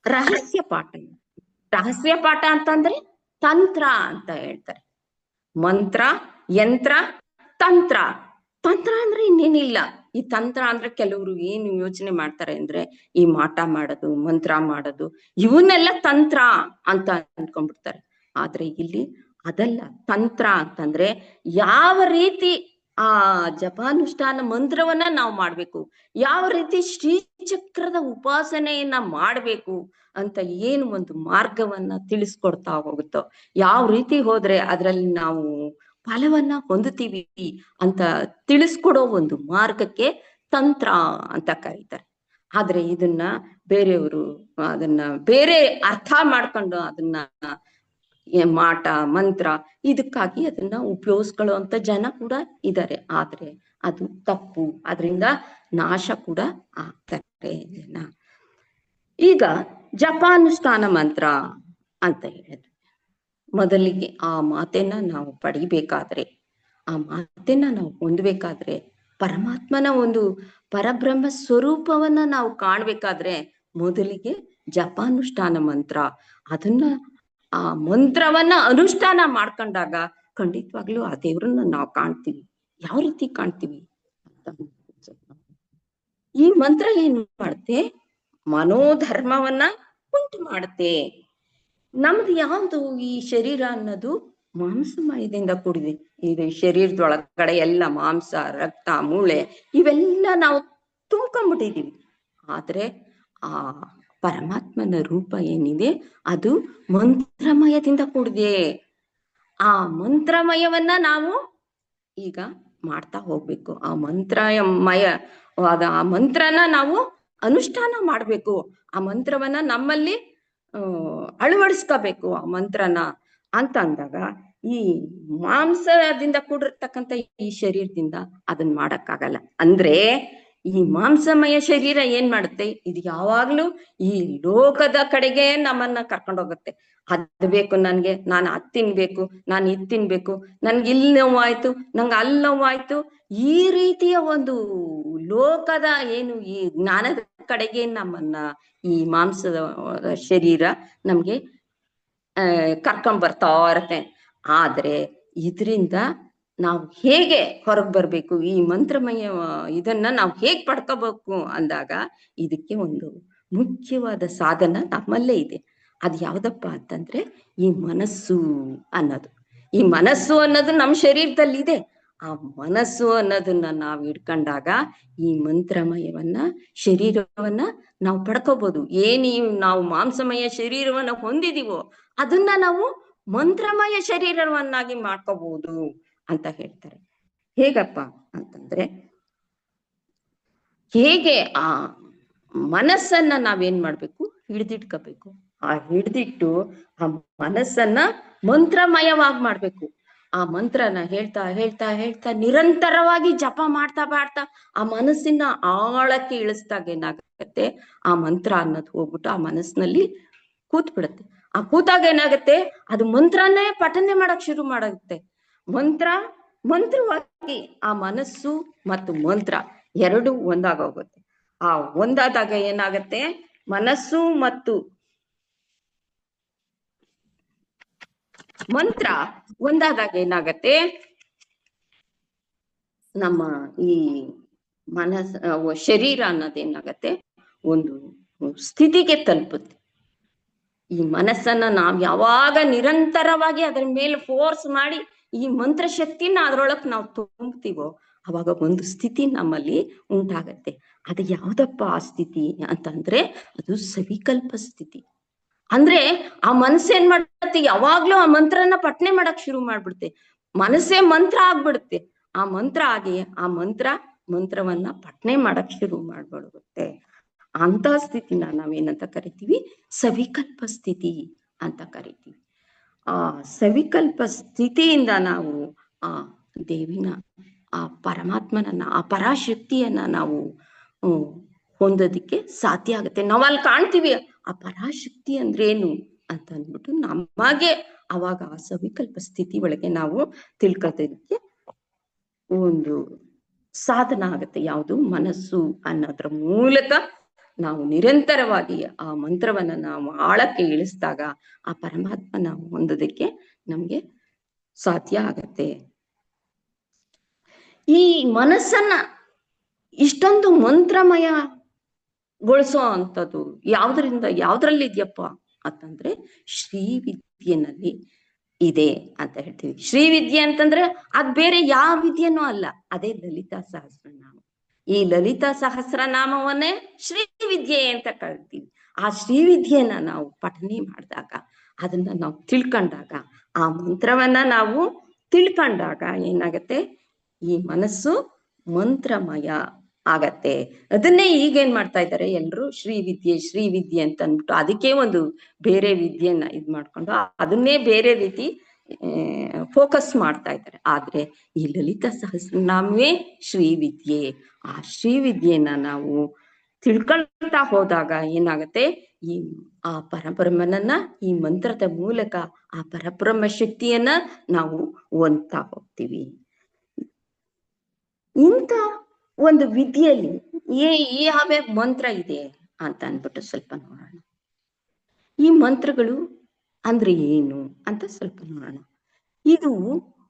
ರಹಸ್ಯ ಪಾಠ. ರಹಸ್ಯ ಪಾಠ ಅಂತಂದ್ರೆ ತಂತ್ರ ಅಂತ ಹೇಳ್ತಾರೆ. ಮಂತ್ರ, ಯಂತ್ರ, ತಂತ್ರ. ತಂತ್ರ ಅಂದ್ರೆ ಇನ್ನೇನಿಲ್ಲ. ಈ ತಂತ್ರ ಅಂದ್ರೆ ಕೆಲವರು ಏನು ಯೋಚನೆ ಮಾಡ್ತಾರೆ ಅಂದ್ರೆ ಈ ಮಾಟ ಮಾಡೋದು, ಮಂತ್ರ ಮಾಡೋದು, ಇವನ್ನೆಲ್ಲ ತಂತ್ರ ಅಂತ ಅನ್ಕೊಂಡ್ಬಿಡ್ತಾರೆ. ಆದ್ರೆ ಇಲ್ಲಿ ಅದಲ್ಲ. ತಂತ್ರ ಅಂತಂದ್ರೆ ಯಾವ ರೀತಿ ಆ ಜಪಾನುಷ್ಠಾನ ಮಂತ್ರವನ್ನ ನಾವು ಮಾಡ್ಬೇಕು, ಯಾವ ರೀತಿ ಶ್ರೀಚಕ್ರದ ಉಪಾಸನೆಯನ್ನ ಮಾಡ್ಬೇಕು ಅಂತ ಏನು ಒಂದು ಮಾರ್ಗವನ್ನ ತಿಳಿಸ್ಕೊಡ್ತಾ ಹೋಗುತ್ತೋ, ಯಾವ ರೀತಿ ಹೋದ್ರೆ ಅದ್ರಲ್ಲಿ ನಾವು ಫಲವನ್ನ ಹೊಂದುತ್ತೀವಿ ಅಂತ ತಿಳಿಸ್ಕೊಡೋ ಒಂದು ಮಾರ್ಗಕ್ಕೆ ತಂತ್ರ ಅಂತ ಕರೀತಾರೆ. ಆದ್ರೆ ಇದನ್ನ ಬೇರೆಯವರು ಅದನ್ನ ಬೇರೆ ಅರ್ಥ ಮಾಡ್ಕೊಂಡು ಅದನ್ನ ಮಾಟ ಮಂತ್ರ ಇದಕ್ಕಾಗಿ ಅದನ್ನ ಉಪಯೋಗಿಸ್ಕೊಳ್ಳುವಂತ ಜನ ಕೂಡ ಇದ್ದಾರೆ. ಆದ್ರೆ ಅದು ತಪ್ಪು, ಅದರಿಂದ ನಾಶ ಕೂಡ ಆಗ್ತಾರೆ ಜನ. ಈಗ ಜಪಾನುಷ್ಠಾನ ಮಂತ್ರ ಅಂತ ಹೇಳಿದ್ರು. ಮೊದಲಿಗೆ ಆ ಮಾತೆನ್ನ ನಾವು ಪಡಿಬೇಕಾದ್ರೆ, ಆ ಮಾತೆನ್ನ ನಾವು ಹೊಂದಬೇಕಾದ್ರೆ, ಪರಮಾತ್ಮನ ಒಂದು ಪರಬ್ರಹ್ಮ ಸ್ವರೂಪವನ್ನ ನಾವು ಕಾಣ್ಬೇಕಾದ್ರೆ ಮೊದಲಿಗೆ ಜಪಾನುಷ್ಠಾನ ಮಂತ್ರ, ಅದನ್ನ ಆ ಮಂತ್ರವನ್ನ ಅನುಷ್ಠಾನ ಮಾಡ್ಕೊಂಡಾಗ ಖಂಡಿತವಾಗ್ಲೂ ಆ ದೇವ್ರನ್ನ ನಾವು ಕಾಣ್ತೀವಿ. ಯಾವ ರೀತಿ ಕಾಣ್ತೀವಿ ಅಂತ ಈ ಮಂತ್ರ ಏನ್ ಮಾಡುತ್ತೆ, ಮನೋಧರ್ಮವನ್ನ ಉಂಟು ಮಾಡುತ್ತೆ. ನಮ್ದು ಯಾವ್ದು ಈ ಶರೀರ ಅನ್ನೋದು ಮಾಂಸಮಯದಿಂದ ಕೂಡಿದೆ. ಇದು ಶರೀರದೊಳಗಡೆ ಎಲ್ಲ ಮಾಂಸ, ರಕ್ತ, ಮೂಳೆ ಇವೆಲ್ಲ ನಾವು ತುಂಬ್ಕೊಂಡ್ಬಿಟ್ಟಿದೀವಿ. ಆದ್ರೆ ಆ ಪರಮಾತ್ಮನ ರೂಪ ಏನಿದೆ ಅದು ಮಂತ್ರಮಯದಿಂದ ಕೂಡಿದೆ. ಆ ಮಂತ್ರಮಯವನ್ನ ನಾವು ಈಗ ಮಾಡ್ತಾ ಹೋಗ್ಬೇಕು. ಆ ಮಂತ್ರಮಯವಾದ ಆ ಮಂತ್ರನ ನಾವು ಅನುಷ್ಠಾನ ಮಾಡ್ಬೇಕು. ಆ ಮಂತ್ರವನ್ನ ನಮ್ಮಲ್ಲಿ ಅಳವಡಿಸ್ಕೋಬೇಕು ಆ ಮಂತ್ರನ ಅಂತ ಅಂದಾಗ ಈ ಮಾಂಸದಿಂದ ಕೂಡಿರ್ತಕ್ಕಂಥ ಈ ಶರೀರದಿಂದ ಅದನ್ನ ಮಾಡಕ್ಕಾಗಲ್ಲ. ಅಂದ್ರೆ ಈ ಮಾಂಸಮಯ ಶರೀರ ಏನ್ ಮಾಡುತ್ತೆ, ಇದು ಯಾವಾಗ್ಲೂ ಈ ಲೋಕದ ಕಡೆಗೆ ನಮ್ಮನ್ನ ಕರ್ಕೊಂಡೋಗುತ್ತೆ. ಅದ್ ಬೇಕು ನನ್ಗೆ, ನಾನು ಅದ್ ತಿನ್ಬೇಕು, ನಾನು ಇದ್ ತಿನ್ಬೇಕು, ನನ್ಗೆ ಇಲ್ಲಿ ನೋವಾಯ್ತು, ನಂಗೆ ಅಲ್ಲಿ ನೋವಾಯ್ತು, ಈ ರೀತಿಯ ಒಂದು ಲೋಕದ ಏನು ಈ ಜ್ಞಾನದ ಕಡೆಗೆ ನಮ್ಮನ್ನ ಈ ಮಾಂಸದ ಶರೀರ ನಮ್ಗೆ ಕರ್ಕೊಂಡ್ ಬರ್ತಾ ಇರತ್ತೆ. ಆದ್ರೆ ಇದರಿಂದ ನಾವು ಹೇಗೆ ಹೊರಗೆ ಬರ್ಬೇಕು, ಈ ಮಂತ್ರಮಯ ಇದನ್ನ ನಾವು ಹೇಗ್ ಪಡ್ಕೋಬೇಕು ಅಂದಾಗ ಇದಕ್ಕೆ ಒಂದು ಮುಖ್ಯವಾದ ಸಾಧನ ನಮ್ಮಲ್ಲೇ ಇದೆ. ಅದು ಯಾವ್ದಪ್ಪ ಅಂತಂದ್ರೆ ಈ ಮನಸ್ಸು ಅನ್ನೋದು. ಈ ಮನಸ್ಸು ಅನ್ನೋದು ನಮ್ಮ ಶರೀರದಲ್ಲಿ ಇದೆ. ಆ ಮನಸ್ಸು ಅನ್ನೋದನ್ನ ನಾವು ಇಟ್ಕೊಂಡಾಗ ಈ ಮಂತ್ರಮಯವನ್ನ ಶರೀರವನ್ನ ನಾವು ಪಡ್ಕೋಬಹುದು. ನಾವು ಮಾಂಸಮಯ ಶರೀರವನ್ನ ಹೊಂದಿದೀವೋ ಅದನ್ನ ನಾವು ಮಂತ್ರಮಯ ಶರೀರವನ್ನಾಗಿ ಮಾಡ್ಕೋಬಹುದು ಅಂತ ಹೇಳ್ತಾರೆ. ಹೇಗಪ್ಪ ಅಂತಂದ್ರೆ, ಹೇಗೆ ಆ ಮನಸ್ಸನ್ನ ನಾವೇನ್ ಮಾಡ್ಬೇಕು, ಹಿಡ್ದಿಟ್ಕೋಬೇಕು. ಆ ಹಿಡ್ದಿಟ್ಟು ಆ ಮನಸ್ಸನ್ನ ಮಂತ್ರಮಯವಾಗಿ ಮಾಡ್ಬೇಕು. ಆ ಮಂತ್ರನ ಹೇಳ್ತಾ ಹೇಳ್ತಾ ಹೇಳ್ತಾ ನಿರಂತರವಾಗಿ ಜಪ ಮಾಡ್ತಾ ಮಾಡ್ತಾ ಆ ಮನಸ್ಸಿನ ಆಳಕ್ಕೆ ಇಳಿಸ್ದಾಗ ಏನಾಗತ್ತೆ, ಆ ಮಂತ್ರ ಅನ್ನೋದು ಹೋಗ್ಬಿಟ್ಟು ಆ ಮನಸ್ಸಿನಲ್ಲಿ ಕೂತ್ ಬಿಡುತ್ತೆ. ಆ ಕೂತಾಗ ಏನಾಗುತ್ತೆ, ಅದು ಮಂತ್ರನೇ ಪಠನೆ ಮಾಡಕ್ ಶುರು ಮಾಡುತ್ತೆ. ಮಂತ್ರವಾಗಿ ಆ ಮನಸ್ಸು ಮತ್ತು ಮಂತ್ರ ಎರಡು ಒಂದಾಗೋಗುತ್ತೆ. ಆ ಒಂದಾದಾಗ ಏನಾಗತ್ತೆ, ಮನಸ್ಸು ಮತ್ತು ಮಂತ್ರ ಒಂದಾದಾಗ ಏನಾಗತ್ತೆ, ನಮ್ಮ ಈ ಶರೀರ ಅನ್ನೋದೇನಾಗತ್ತೆ ಒಂದು ಸ್ಥಿತಿಗೆ ತಲುಪುತ್ತೆ. ಈ ಮನಸ್ಸನ್ನ ನಾವ್ ಯಾವಾಗ ನಿರಂತರವಾಗಿ ಅದ್ರ ಮೇಲೆ ಫೋರ್ಸ್ ಮಾಡಿ ಈ ಮಂತ್ರ ಶಕ್ತಿನ ಅದ್ರೊಳಕ್ ನಾವು ತುಂಬ್ತೀವೋ ಅವಾಗ ಒಂದು ಸ್ಥಿತಿ ನಮ್ಮಲ್ಲಿ ಉಂಟಾಗತ್ತೆ. ಅದು ಯಾವ್ದಪ್ಪ ಆ ಸ್ಥಿತಿ ಅಂತಂದ್ರೆ ಅದು ಸವಿಕಲ್ಪ ಸ್ಥಿತಿ. ಅಂದ್ರೆ ಆ ಮನಸ್ಸೇನ್ ಮಾಡುತ್ತೆ, ಯಾವಾಗ್ಲೂ ಆ ಮಂತ್ರನ ಪಠನೆ ಮಾಡಕ್ ಶುರು ಮಾಡ್ಬಿಡುತ್ತೆ. ಮನಸ್ಸೇ ಮಂತ್ರ ಆಗ್ಬಿಡುತ್ತೆ. ಆ ಮಂತ್ರ ಆಗಿ ಆ ಮಂತ್ರವನ್ನ ಪಠನೆ ಮಾಡಕ್ ಶುರು ಮಾಡ್ಬಿಡುತ್ತೆ. ಅಂತ ಸ್ಥಿತಿನ ನಾವೇನಂತ ಕರಿತೀವಿ, ಸವಿಕಲ್ಪ ಸ್ಥಿತಿ ಅಂತ ಕರಿತೀವಿ. ಆ ಸವಿಕಲ್ಪ ಸ್ಥಿತಿಯಿಂದ ನಾವು ಆ ದೇವಿನ, ಆ ಪರಮಾತ್ಮನನ್ನ, ಆ ಪರಾಶಕ್ತಿಯನ್ನ ನಾವು ಹೊಂದೋದಿಕ್ಕೆ ಸಾಧ್ಯ ಆಗುತ್ತೆ. ನಾವಲ್ಲಿ ಕಾಣ್ತೀವಿ ಆ ಪರಾಶಕ್ತಿ ಅಂದ್ರೇನು ಅಂತ ಅಂದ್ಬಿಟ್ಟು ನಮಗೆ ಅವಾಗ ಆ ಸವಿಕಲ್ಪ ಸ್ಥಿತಿ ಒಳಗೆ ನಾವು ತಿಳ್ಕೊಳ್ಳೋದಕ್ಕೆ ಒಂದು ಸಾಧನ ಆಗುತ್ತೆ. ಯಾವುದು, ಮನಸ್ಸು ಅನ್ನೋದ್ರ ಮೂಲಕ ನಾವು ನಿರಂತರವಾಗಿ ಆ ಮಂತ್ರವನ್ನ ನಾವು ಆಳಕ್ಕೆ ಇಳಿಸಿದಾಗ ಆ ಪರಮಾತ್ಮನ ಹೊಂದೋದಕ್ಕೆ ನಮ್ಗೆ ಸಾಧ್ಯ ಆಗತ್ತೆ. ಈ ಮನಸ್ಸನ್ನ ಇಷ್ಟೊಂದು ಮಂತ್ರಮಯಗೊಳಿಸೋ ಅಂತದ್ದು ಯಾವ್ದ್ರಲ್ಲಿ ಇದೆಯಪ್ಪ ಅಂತಂದ್ರೆ ಶ್ರೀವಿದ್ಯೆನಲ್ಲಿ ಇದೆ ಅಂತ ಹೇಳ್ತೀವಿ. ಶ್ರೀವಿದ್ಯೆ ಅಂತಂದ್ರೆ ಅದ್ ಬೇರೆ ಯಾವ ವಿದ್ಯೆನೂ ಅಲ್ಲ, ಅದೇ ಲಲಿತಾ ಸಹಸ್ರನಾಮ. ಈ ಲಲಿತಾ ಸಹಸ್ರನಾಮವನ್ನೇ ಶ್ರೀವಿದ್ಯೆ ಅಂತ ಕರಿತೀವಿ. ಆ ಶ್ರೀವಿದ್ಯೆನ ನಾವು ಪಠನೆ ಮಾಡಿದಾಗ, ಅದನ್ನ ನಾವು ತಿಳ್ಕೊಂಡಾಗ, ಆ ಮಂತ್ರವನ್ನ ನಾವು ತಿಳ್ಕೊಂಡಾಗ ಏನಾಗತ್ತೆ, ಈ ಮನಸ್ಸು ಮಂತ್ರಮಯ ಆಗತ್ತೆ. ಅದನ್ನೇ ಈಗೇನ್ ಮಾಡ್ತಾ ಇದ್ದಾರೆ ಎಲ್ರು, ಶ್ರೀವಿದ್ಯೆ ಅಂತ ಅಂದ್ಬಿಟ್ಟು ಅದಕ್ಕೆ ಒಂದು ಬೇರೆ ವಿದ್ಯೆಯನ್ನ ಇದ್ ಮಾಡ್ಕೊಂಡು ಅದನ್ನೇ ಬೇರೆ ರೀತಿ ಫೋಕಸ್ ಮಾಡ್ತಾ ಇದ್ದಾರೆ. ಆದ್ರೆ ಈ ಲಲಿತಾ ಸಹಸ್ರನಾಮವೇ ಶ್ರೀವಿದ್ಯೆ. ಆ ಶ್ರೀವಿದ್ಯೆನ ನಾವು ತಿಳ್ಕೊಳ್ತಾ ಹೋದಾಗ ಏನಾಗತ್ತೆ, ಈ ಆ ಪರಬ್ರಹ್ಮನನ್ನ ಈ ಮಂತ್ರದ ಮೂಲಕ ಆ ಪರಬ್ರಹ್ಮ ಶಕ್ತಿಯನ್ನ ನಾವು ಹೊಂದ್ತಾ ಹೋಗ್ತೀವಿ. ಇಂಥ ಒಂದು ವಿದ್ಯೆಯಲ್ಲಿ ಯಾವ್ಯಾವ ಮಂತ್ರ ಇದೆ ಅಂತ ಅನ್ಬಿಟ್ಟು ಸ್ವಲ್ಪ ನೋಡೋಣ. ಈ ಮಂತ್ರಗಳು ಅಂದ್ರೆ ಏನು ಅಂತ ಸ್ವಲ್ಪ ನೋಡೋಣ. ಇದು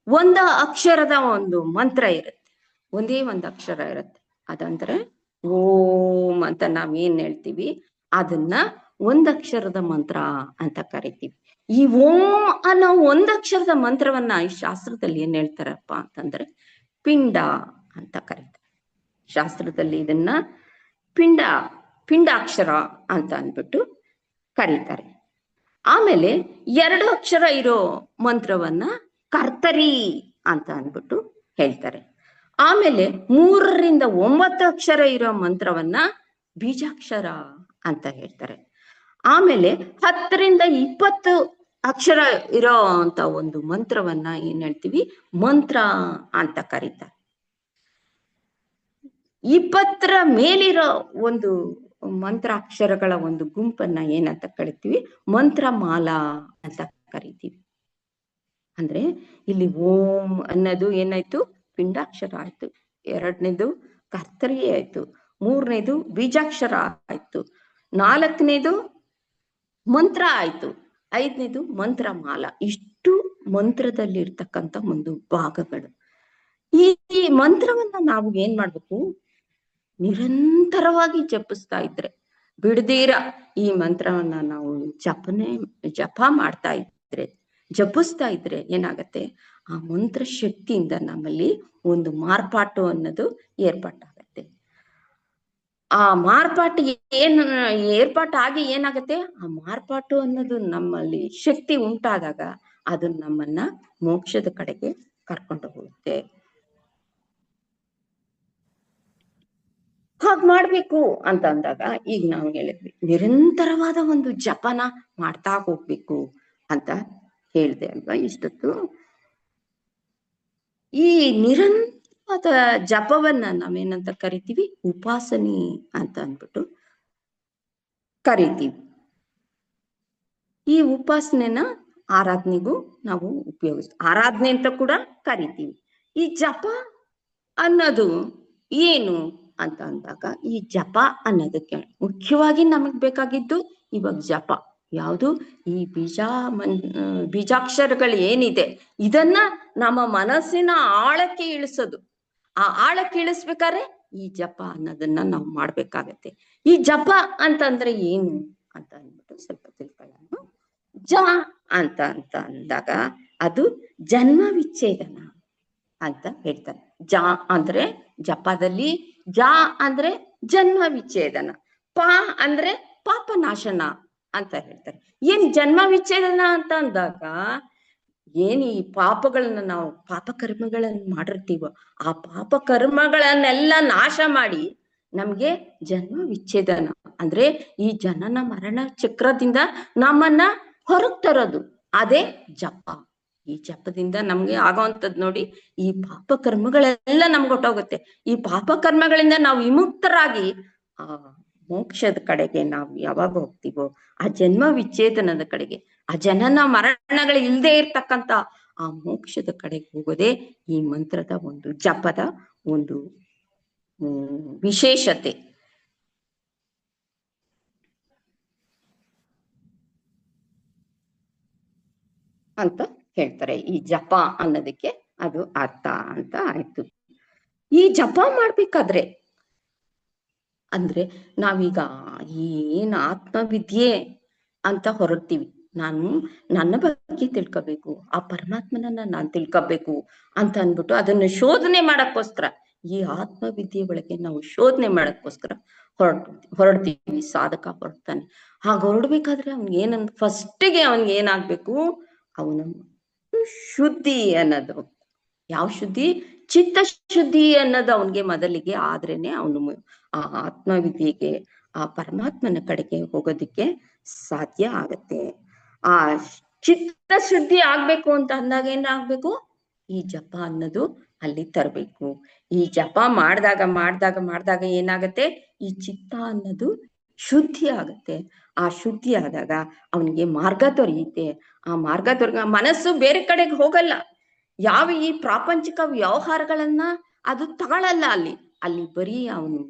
ಒಂದ ಅಕ್ಷರದ ಒಂದು ಮಂತ್ರ ಇರುತ್ತೆ, ಒಂದೇ ಒಂದು ಅಕ್ಷರ ಇರುತ್ತೆ. ಅದಂದ್ರೆ ಓಂ ಅಂತ ನಾವೇನ್ ಹೇಳ್ತೀವಿ, ಅದನ್ನ ಒಂದಕ್ಷರದ ಮಂತ್ರ ಅಂತ ಕರಿತೀವಿ. ಈ ಓಂ ಅನ್ನೋ ಒಂದಕ್ಷರದ ಮಂತ್ರವನ್ನ ಈ ಶಾಸ್ತ್ರದಲ್ಲಿ ಏನ್ ಹೇಳ್ತಾರಪ್ಪ ಅಂತಂದ್ರೆ ಪಿಂಡ ಅಂತ ಕರೀತಾರೆ. ಶಾಸ್ತ್ರದಲ್ಲಿ ಇದನ್ನ ಪಿಂಡಾಕ್ಷರ ಅಂತ ಅಂದ್ಬಿಟ್ಟು ಕರೀತಾರೆ. ಆಮೇಲೆ 2 ಅಕ್ಷರ ಇರೋ ಮಂತ್ರವನ್ನ ಕರ್ತರಿ ಅಂತ ಅಂದ್ಬಿಟ್ಟು ಹೇಳ್ತಾರೆ. ಆಮೇಲೆ 3 ರಿಂದ 9 ಅಕ್ಷರ ಇರೋ ಮಂತ್ರವನ್ನ ಬೀಜಾಕ್ಷರ ಅಂತ ಹೇಳ್ತಾರೆ. ಆಮೇಲೆ 10 ರಿಂದ 20 ಅಕ್ಷರ ಇರೋ ಅಂತ ಒಂದು ಮಂತ್ರವನ್ನ ಏನ್ ಹೇಳ್ತೀವಿ, ಮಂತ್ರ ಅಂತ ಕರೀತಾರೆ. 20ರ ಮೇಲಿರೋ ಒಂದು ಮಂತ್ರಾಕ್ಷರಗಳ ಒಂದು ಗುಂಪನ್ನ ಏನಂತ ಕರಿತೀವಿ, ಮಂತ್ರಮಾಲಾ ಅಂತ ಕರಿತೀವಿ. ಅಂದ್ರೆ ಇಲ್ಲಿ ಓಂ ಅನ್ನೋದು ಏನಾಯ್ತು, ಪಿಂಡಾಕ್ಷರ ಆಯ್ತು. 2ನೇದು ಕರ್ತರಿ ಆಯ್ತು. 3ನೇದು ಬೀಜಾಕ್ಷರ ಆಯ್ತು. 4ನೇದು ಮಂತ್ರ ಆಯ್ತು. 5ನೇದು ಮಂತ್ರಮಾಲಾ. ಇಷ್ಟು ಮಂತ್ರದಲ್ಲಿ ಇರ್ತಕ್ಕಂಥ ಒಂದು ಭಾಗಗಳು. ಈ ಮಂತ್ರವನ್ನ ನಾವು ಏನ್ ಮಾಡ್ಬೇಕು, ನಿರಂತರವಾಗಿ ಜಪಿಸ್ತಾ ಇದ್ರೆ, ಬಿಡದೀರ ಈ ಮಂತ್ರವನ್ನ ನಾವು ಜಪ ಮಾಡ್ತಾ ಇದ್ರೆ, ಜಪಿಸ್ತಾ ಇದ್ರೆ ಏನಾಗತ್ತೆ, ಆ ಮಂತ್ರ ಶಕ್ತಿಯಿಂದ ನಮ್ಮಲ್ಲಿ ಒಂದು ಮಾರ್ಪಾಟು ಅನ್ನೋದು ಏರ್ಪಾಟಾಗತ್ತೆ. ಆ ಮಾರ್ಪಾಟು ಏರ್ಪಾಟಾಗಿ ಏನಾಗತ್ತೆ, ಆ ಮಾರ್ಪಾಟು ಅನ್ನೋದು ನಮ್ಮಲ್ಲಿ ಶಕ್ತಿ ಉಂಟಾದಾಗ ಅದು ನಮ್ಮನ್ನ ಮೋಕ್ಷದ ಕಡೆಗೆ ಕರ್ಕೊಂಡು ಹೋಗುತ್ತೆ. ಹಾಗ್ ಮಾಡ್ಬೇಕು ಅಂತ ಅಂದಾಗ ಈಗ ನಾವು ಹೇಳಿದ್ವಿ, ನಿರಂತರವಾದ ಒಂದು ಜಪನ ಮಾಡ್ತಾ ಹೋಗ್ಬೇಕು ಅಂತ ಹೇಳ್ದೆ ಅಲ್ವಾ ಇಷ್ಟೊತ್ತು. ಈ ನಿರಂತರವಾದ ಜಪವನ್ನ ನಾವೇನಂತ ಕರಿತೀವಿ, ಉಪಾಸನೆ ಅಂತ ಅಂದ್ಬಿಟ್ಟು ಕರಿತೀವಿ. ಈ ಉಪಾಸನೆನ ಆರಾಧನೆಗೂ ನಾವು ಆರಾಧನೆ ಅಂತ ಕೂಡ ಕರಿತೀವಿ. ಈ ಜಪ ಅನ್ನೋದು ಏನು ಅಂತ ಅಂದಾಗ, ಈ ಜಪ ಅನ್ನೋದಕ್ಕೆ ಮುಖ್ಯವಾಗಿ ನಮಗ್ ಬೇಕಾಗಿದ್ದು ಇವಾಗ ಜಪ ಯಾವುದು, ಈ ಬೀಜಾಕ್ಷರಗಳು ಏನಿದೆ ಇದನ್ನ ನಮ್ಮ ಮನಸ್ಸಿನ ಆಳಕ್ಕೆ ಇಳಿಸೋದು. ಆ ಆಳಕ್ಕೆ ಇಳಿಸ್ಬೇಕಾದ್ರೆ ಈ ಜಪ ಅನ್ನೋದನ್ನ ನಾವು ಮಾಡ್ಬೇಕಾಗತ್ತೆ. ಈ ಜಪ ಅಂತಂದ್ರೆ ಏನು ಅಂತ ಅಂದ್ಬಿಟ್ಟು ಸ್ವಲ್ಪ ತಿಳ್ಕೊಳ್ಳೋಣ. ಅಂತ ಅಂದಾಗ ಅದು ಜನ್ಮ ವಿಚ್ಛೇದನ ಅಂತ ಹೇಳ್ತಾರೆ. ಅಂದ್ರೆ ಜಪದಲ್ಲಿ ಅಂದ್ರೆ ಜನ್ಮ ವಿಚ್ಛೇದನ, ಅಂದ್ರೆ ಪಾಪ ನಾಶನ ಅಂತ ಹೇಳ್ತಾರೆ. ಏನ್ ಜನ್ಮ ವಿಚ್ಛೇದನ ಅಂತ ಅಂದಾಗ, ಏನ್ ಈ ಪಾಪಗಳನ್ನ ನಾವು ಪಾಪಕರ್ಮಗಳನ್ನ ಮಾಡಿರ್ತೀವೋ ಆ ಪಾಪಕರ್ಮಗಳನ್ನೆಲ್ಲ ನಾಶ ಮಾಡಿ ನಮ್ಗೆ ಜನ್ಮ ವಿಚ್ಛೇದನ ಅಂದ್ರೆ ಈ ಜನನ ಮರಣ ಚಕ್ರದಿಂದ ನಮ್ಮನ್ನ ಹೊರಗ್ ತರೋದು, ಅದೇ ಜಪ. ಈ ಜಪದಿಂದ ನಮ್ಗೆ ಆಗೋವಂಥದ್ದು ನೋಡಿ, ಈ ಪಾಪ ಕರ್ಮಗಳೆಲ್ಲ ನಮ್ಗೆ ಹೊಟ್ಟೋಗುತ್ತೆ. ಈ ಪಾಪ ಕರ್ಮಗಳಿಂದ ನಾವು ವಿಮುಕ್ತರಾಗಿ ಆ ಮೋಕ್ಷದ ಕಡೆಗೆ ನಾವು ಯಾವಾಗ ಹೋಗ್ತೀವೋ, ಆ ಜನ್ಮ ವಿಚ್ಛೇದನದ ಕಡೆಗೆ, ಆ ಜನನ ಮರಣಗಳು ಇಲ್ಲದೆ ಇರ್ತಕ್ಕಂಥ ಆ ಮೋಕ್ಷದ ಕಡೆಗೆ ಹೋಗೋದೇ ಈ ಮಂತ್ರದ ಒಂದು ಜಪದ ಒಂದು ವಿಶೇಷತೆ ಅಂತ ಹೇಳ್ತಾರೆ. ಈ ಜಪ ಅನ್ನೋದಕ್ಕೆ ಅದು ಅರ್ಥ ಅಂತ ಆಯ್ತು. ಈ ಜಪ ಮಾಡ್ಬೇಕಾದ್ರೆ ಅಂದ್ರೆ ನಾವೀಗ ಏನ್ ಆತ್ಮವಿದ್ಯೆ ಅಂತ ಹೊರಡ್ತೀವಿ, ನಾನು ನನ್ನ ಬಗ್ಗೆ ತಿಳ್ಕೊಬೇಕು, ಆ ಪರಮಾತ್ಮನನ್ನ ನಾನ್ ತಿಳ್ಕೊಬೇಕು ಅಂತ ಅನ್ಬಿಟ್ಟು ಅದನ್ನ ಶೋಧನೆ ಮಾಡಕ್ಕೋಸ್ಕರ, ಈ ಆತ್ಮವಿದ್ಯೆ ಒಳಗೆ ನಾವು ಶೋಧನೆ ಮಾಡಕ್ಕೋಸ್ಕರ ಹೊರಡ್ತೀವಿ. ಸಾಧಕ ಹೊರಡ್ತಾನೆ. ಹಾಗ ಹೊರಡ್ಬೇಕಾದ್ರೆ ಅವ್ನಿಗೆ ಫಸ್ಟಿಗೆ ಅವನ್ಗೆ ಏನಾಗ್ಬೇಕು, ಅವನ ಶುದ್ಧಿ ಅನ್ನೋದು. ಯಾವ ಶುದ್ಧಿ? ಚಿತ್ತ ಶುದ್ಧಿ ಅನ್ನೋದು ಅವನಿಗೆ ಮೊದಲಿಗೆ ಆದ್ರೇನೆ ಅವನು ಆ ಆತ್ಮವಿದ್ಯೆಗೆ, ಆ ಪರಮಾತ್ಮನ ಕಡೆಗೆ ಹೋಗೋದಿಕ್ಕೆ ಸಾಧ್ಯ ಆಗತ್ತೆ. ಆ ಚಿತ್ತ ಶುದ್ಧಿ ಆಗ್ಬೇಕು ಅಂತ ಅಂದಾಗ ಏನಾಗ್ಬೇಕು, ಈ ಜಪ ಅನ್ನೋದು ಅಲ್ಲಿ ತರಬೇಕು. ಈ ಜಪ ಮಾಡ್ದಾಗ ಏನಾಗತ್ತೆ, ಈ ಚಿತ್ತ ಅನ್ನೋದು ಶುದ್ಧಿ ಆಗತ್ತೆ. ಆ ಶುದ್ಧಿ ಆದಾಗ ಅವನಿಗೆ ಮಾರ್ಗ ದೊರೆಯುತ್ತೆ. ಆ ಮಾರ್ಗ ಮನಸ್ಸು ಬೇರೆ ಕಡೆಗೆ ಹೋಗಲ್ಲ. ಯಾವ ಈ ಪ್ರಾಪಂಚಿಕ ವ್ಯವಹಾರಗಳನ್ನ ಅದು ತಗೊಳಲ್ಲ. ಅಲ್ಲಿ ಬರೀ ಅವನು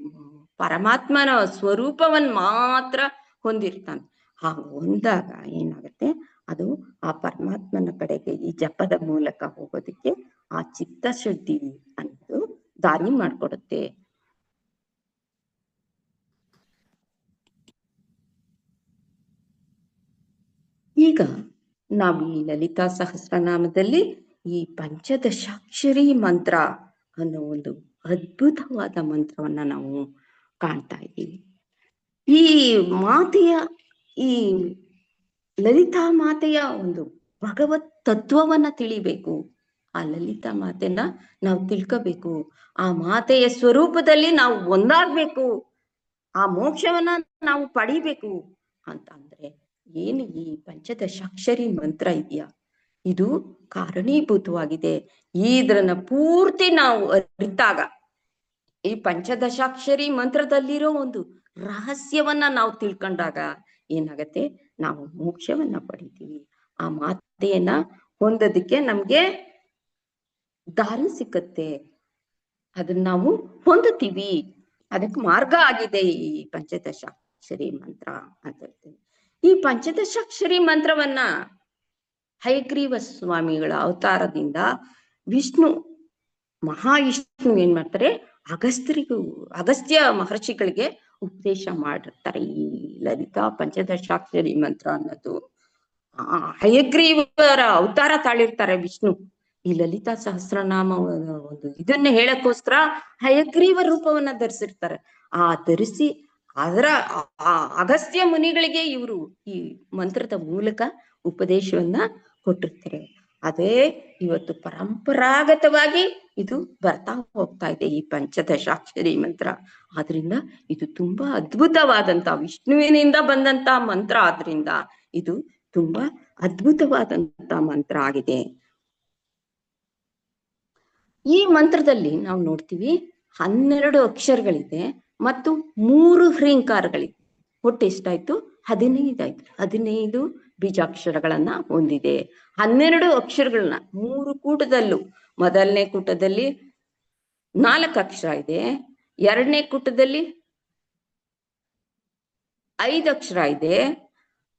ಪರಮಾತ್ಮನ ಸ್ವರೂಪವನ್ನ ಮಾತ್ರ ಹೊಂದಿರ್ತಾನೆ. ಹಾಗೆ ಹೊಂದಾಗ ಏನಾಗತ್ತೆ, ಅದು ಆ ಪರಮಾತ್ಮನ ಕಡೆಗೆ ಈ ಜಪದ ಮೂಲಕ ಹೋಗೋದಕ್ಕೆ ಆ ಚಿತ್ತ ಶುದ್ಧಿ ಅನ್ನೋದು ದಾರಿ ಮಾಡ್ಕೊಡುತ್ತೆ. ಈಗ ನಾವು ಈ ಲಲಿತಾ ಸಹಸ್ರನಾಮದಲ್ಲಿ ಈ ಪಂಚದಶಾಕ್ಷರಿ ಮಂತ್ರ ಅನ್ನೋ ಒಂದು ಅದ್ಭುತವಾದ ಮಂತ್ರವನ್ನ ನಾವು ಕಾಣ್ತಾ ಇದ್ದೀವಿ. ಈ ಮಾತೆಯ, ಈ ಲಲಿತಾ ಮಾತೆಯ ಒಂದು ಭಗವತ್ ತತ್ವವನ್ನ ತಿಳಿಬೇಕು. ಆ ಲಲಿತಾ ಮಾತೆನ ನಾವು ತಿಳ್ಕೋಬೇಕು. ಆ ಮಾತೆಯ ಸ್ವರೂಪದಲ್ಲಿ ನಾವು ಒಂದಾಗ್ಬೇಕು. ಆ ಮೋಕ್ಷವನ್ನ ನಾವು ಪಡಿಬೇಕು ಅಂತ ಅಂದ್ರೆ ಏನು ಈ ಪಂಚದಶಾಕ್ಷರಿ ಮಂತ್ರ ಇದೆಯಾ, ಇದು ಕಾರಣೀಭೂತವಾಗಿದೆ. ಇದ್ರನ್ನ ಪೂರ್ತಿ ನಾವು ಅರಿತಾಗ, ಈ ಪಂಚದಶಾಕ್ಷರಿ ಮಂತ್ರದಲ್ಲಿರೋ ಒಂದು ರಹಸ್ಯವನ್ನ ನಾವು ತಿಳ್ಕೊಂಡಾಗ ಏನಾಗತ್ತೆ, ನಾವು ಮೋಕ್ಷವನ್ನ ಪಡಿತೀವಿ. ಆ ಮಾತೆಯನ್ನ ಹೊಂದೋದಕ್ಕೆ ನಮ್ಗೆ ದಾರಿ ಸಿಕ್ಕತ್ತೆ. ಅದನ್ನ ನಾವು ಹೊಂದುತ್ತೀವಿ. ಅದಕ್ಕೆ ಮಾರ್ಗ ಆಗಿದೆ ಈ ಪಂಚದಶಾಕ್ಷರಿ ಮಂತ್ರ ಅಂತ ಹೇಳ್ತೀವಿ. ಈ ಪಂಚದಶಾಕ್ಷರಿ ಮಂತ್ರವನ್ನ ಹಯಗ್ರೀವ ಸ್ವಾಮಿಗಳ ಅವತಾರದಿಂದ ವಿಷ್ಣು, ಮಹಾವಿಷ್ಣು ಏನ್ ಮಾಡ್ತಾರೆ, ಅಗಸ್ತ್ಯ ಮಹರ್ಷಿಗಳಿಗೆ ಉಪದೇಶ ಮಾಡಿರ್ತಾರೆ. ಈ ಲಲಿತಾ ಪಂಚದಶಾಕ್ಷರಿ ಮಂತ್ರ ಅನ್ನೋದು ಹಯಗ್ರೀವರ ಅವತಾರ ತಾಳಿರ್ತಾರೆ ವಿಷ್ಣು. ಈ ಲಲಿತಾ ಸಹಸ್ರನಾಮ ಒಂದು ಇದನ್ನ ಹೇಳಕ್ಕೋಸ್ಕರ ಹಯಗ್ರೀವ ರೂಪವನ್ನ ಧರಿಸಿರ್ತಾರೆ. ಧರಿಸಿ ಅದರ ಅಗಸ್ತ್ಯ ಮುನಿಗಳಿಗೆ ಇವರು ಈ ಮಂತ್ರದ ಮೂಲಕ ಉಪದೇಶವನ್ನ ಕೊಟ್ಟಿರ್ತಾರೆ. ಅದೇ ಇವತ್ತು ಪರಂಪರಾಗತವಾಗಿ ಇದು ಬರ್ತಾ ಹೋಗ್ತಾ ಇದೆ ಈ ಪಂಚದಶಾಕ್ಷರಿ ಮಂತ್ರ. ಆದ್ರಿಂದ ಇದು ತುಂಬಾ ಅದ್ಭುತವಾದಂತ ವಿಷ್ಣುವಿನಿಂದ ಬಂದಂತ ಮಂತ್ರ. ಆದ್ರಿಂದ ಇದು ತುಂಬಾ ಅದ್ಭುತವಾದಂತ ಮಂತ್ರ ಆಗಿದೆ. ಈ ಮಂತ್ರದಲ್ಲಿ ನಾವು ನೋಡ್ತೀವಿ 12 ಅಕ್ಷರಗಳಿದೆ ಮತ್ತು 3 ಹ್ರೀಂಕಾರಗಳಿದೆ. ಒಟ್ಟು ಎಷ್ಟಾಯ್ತು? 15 ಆಯ್ತು. 15 ಬೀಜಾಕ್ಷರಗಳನ್ನ ಹೊಂದಿದೆ. 12 ಅಕ್ಷರಗಳನ್ನ 3 ಕೂಟದಲ್ಲೂ, ಮೊದಲನೇ ಕೂಟದಲ್ಲಿ 4 ಅಕ್ಷರ ಇದೆ, ಎರಡನೇ ಕೂಟದಲ್ಲಿ 5 ಅಕ್ಷರ ಇದೆ,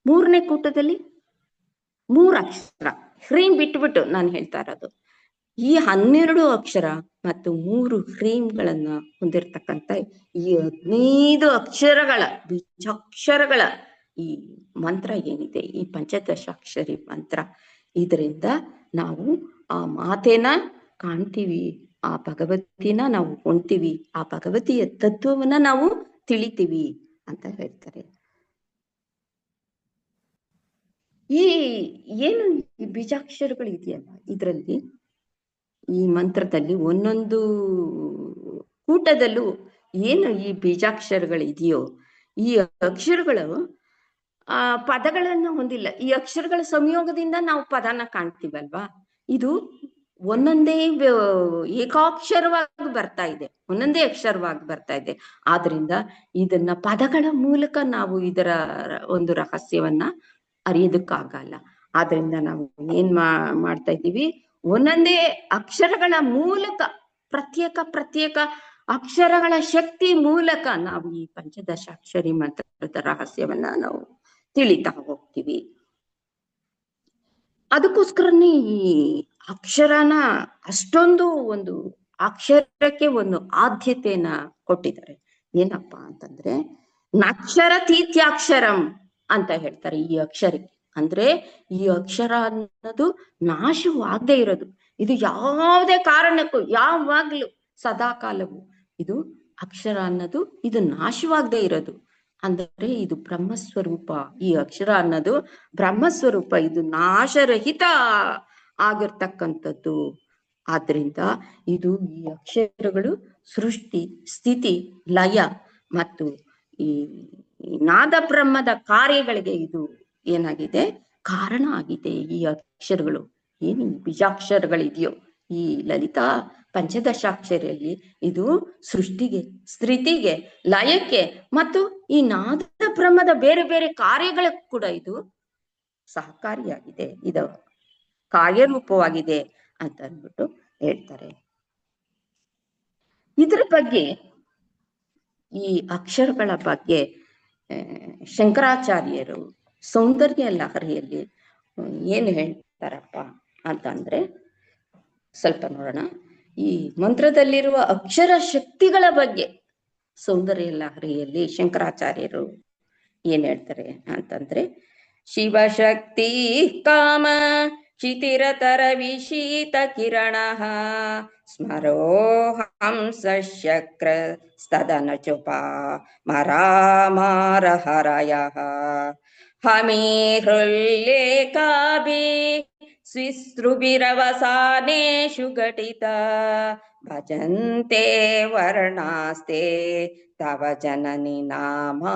ಮೂರನೇ ಕೂಟದಲ್ಲಿ 3 ಅಕ್ಷರ. ಹ್ರೀಂ ಬಿಟ್ಬಿಟ್ಟು ನಾನು ಹೇಳ್ತಾ ಇರೋದು. ಈ 12 ಅಕ್ಷರ ಮತ್ತು 3 ಹ್ರೀಂಗಳನ್ನ ಹೊಂದಿರತಕ್ಕಂತ ಈ 15 ಅಕ್ಷರಗಳ ಬೀಜಾಕ್ಷರಗಳ ಈ ಮಂತ್ರ ಏನಿದೆ, ಈ ಪಂಚದಶಾಕ್ಷರಿ ಮಂತ್ರ, ಇದರಿಂದ ನಾವು ಆ ಮಾತೆನ ಕಾಣ್ತೀವಿ, ಆ ಭಗವತಿನ ನಾವು ಹೊಂತೀವಿ, ಆ ಭಗವತಿಯ ತತ್ವವನ್ನ ನಾವು ತಿಳಿತೀವಿ ಅಂತ ಹೇಳ್ತಾರೆ. ಈ ಏನು ಈ ಬೀಜಾಕ್ಷರಗಳು ಇದೆಯಲ್ಲ, ಇದರಲ್ಲಿ ಈ ಮಂತ್ರದಲ್ಲಿ ಒಂದೊಂದು ಕೂಟದಲ್ಲೂ ಏನು ಈ ಬೀಜಾಕ್ಷರಗಳು ಇದೆಯೋ, ಈ ಅಕ್ಷರಗಳು ಪದಗಳನ್ನು ಹೊಂದಿಲ್ಲ. ಈ ಅಕ್ಷರಗಳ ಸಂಯೋಗದಿಂದ ನಾವು ಪದನ ಕಾಣ್ತೀವಲ್ವಾ, ಇದು ಒಂದೊಂದೇ ಏಕಾಕ್ಷರವಾಗಿ ಬರ್ತಾ ಇದೆ, ಒಂದೊಂದೇ ಅಕ್ಷರವಾಗಿ ಬರ್ತಾ ಇದೆ. ಆದ್ರಿಂದ ಇದನ್ನ ಪದಗಳ ಮೂಲಕ ನಾವು ಇದರ ಒಂದು ರಹಸ್ಯವನ್ನ ಅರಿಯೋದಕ್ಕಾಗಲ್ಲ. ಆದ್ರಿಂದ ನಾವು ಏನ್ ಮಾಡ್ತಾ ಇದ್ದೀವಿ, ಒಂದೊಂದೇ ಅಕ್ಷರಗಳ ಮೂಲಕ, ಪ್ರತ್ಯೇಕ ಅಕ್ಷರಗಳ ಶಕ್ತಿ ಮೂಲಕ ನಾವು ಈ ಪಂಚದಶಾಕ್ಷರಿ ಮಂತ್ರದ ರಹಸ್ಯವನ್ನ ನಾವು ತಿಳಿತಾ ಹೋಗ್ತೀವಿ. ಅದಕ್ಕೋಸ್ಕರನೇ ಈ ಅಕ್ಷರನ ಅಷ್ಟೊಂದು ಒಂದು ಅಕ್ಷರಕ್ಕೆ ಒಂದು ಆದ್ಯತೆಯನ್ನ ಕೊಟ್ಟಿದ್ದಾರೆ. ಏನಪ್ಪಾ ಅಂತಂದ್ರೆ ನಕ್ಷರತೀತ್ಯಾಕ್ಷರಂ ಅಂತ ಹೇಳ್ತಾರೆ ಈ ಅಕ್ಷರಕ್ಕೆ. ಅಂದ್ರೆ ಈ ಅಕ್ಷರ ಅನ್ನೋದು ನಾಶವಾಗದೆ ಇರೋದು. ಇದು ಯಾವುದೇ ಕಾರಣಕ್ಕೂ ಯಾವಾಗ್ಲೂ ಸದಾ ಕಾಲವು ಇದು ಅಕ್ಷರ ಅನ್ನೋದು ಇದು ನಾಶವಾಗದೆ ಇರೋದು. ಅಂದ್ರೆ ಇದು ಬ್ರಹ್ಮಸ್ವರೂಪ. ಈ ಅಕ್ಷರ ಅನ್ನೋದು ಬ್ರಹ್ಮಸ್ವರೂಪ, ಇದು ನಾಶರಹಿತ ಆಗಿರ್ತಕ್ಕಂಥದ್ದು. ಆದ್ರಿಂದ ಇದು ಈ ಅಕ್ಷರಗಳು ಸೃಷ್ಟಿ, ಸ್ಥಿತಿ, ಲಯ ಮತ್ತು ಈ ನಾದ ಬ್ರಹ್ಮದ ಕಾರ್ಯಗಳಿಗೆ ಇದು ಏನಾಗಿದೆ, ಕಾರಣ ಆಗಿದೆ. ಈ ಅಕ್ಷರಗಳು ಏನು ಬೀಜಾಕ್ಷರಗಳಿದೆಯೋ ಈ ಲಲಿತಾ ಪಂಚದಶಾಕ್ಷರಿಯಲ್ಲಿ ಇದು ಸೃಷ್ಟಿಗೆ, ಸ್ಥಿತಿಗೆ, ಲಯಕ್ಕೆ ಮತ್ತು ಈ ನಾದ ಬ್ರಹ್ಮದ ಬೇರೆ ಬೇರೆ ಕಾರ್ಯಗಳಿಗೆ ಕೂಡ ಇದು ಸಹಕಾರಿಯಾಗಿದೆ, ಇದು ಕಾರ್ಯರೂಪವಾಗಿದೆ ಅಂತ ಅಂದ್ಬಿಟ್ಟು ಹೇಳ್ತಾರೆ. ಇದ್ರ ಬಗ್ಗೆ, ಈ ಅಕ್ಷರಗಳ ಬಗ್ಗೆ ಶಂಕರಾಚಾರ್ಯರು ಸೌಂದರ್ಯ ಲಹರಿಯಲ್ಲಿ ಏನು ಹೇಳ್ತಾರಪ್ಪ ಅಂತಂದ್ರೆ ಸ್ವಲ್ಪ ನೋಡೋಣ. ಈ ಮಂತ್ರದಲ್ಲಿರುವ ಅಕ್ಷರ ಶಕ್ತಿಗಳ ಬಗ್ಗೆ ಸೌಂದರ್ಯ ಲಹರಿಯಲ್ಲಿ ಶಂಕರಾಚಾರ್ಯರು ಏನ್ ಹೇಳ್ತಾರೆ ಅಂತಂದ್ರೆ, ಶಿವಶಕ್ತಿ ಕಾಮ ಚಿತಿರತರ ವಿಶೀತ ಕಿರಣ ಸ್ಮರೋ ಹಂಸ ಶಕ್ರ ಸ್ತದನ ಚುಪ ಮರಾಮಾರ ಹರಯ ಹಮಿ ಹೃಲ್ಲೇಖಾಭಿ ಸ್ವಿಸೃಭಿರವಸಾನೇಷು ಘಟಿತ ಭಜಂತೆ ವರ್ಣಾಸ್ತೆ ತವ ಜನನಿ ನಾಮಾವಯತಾಂ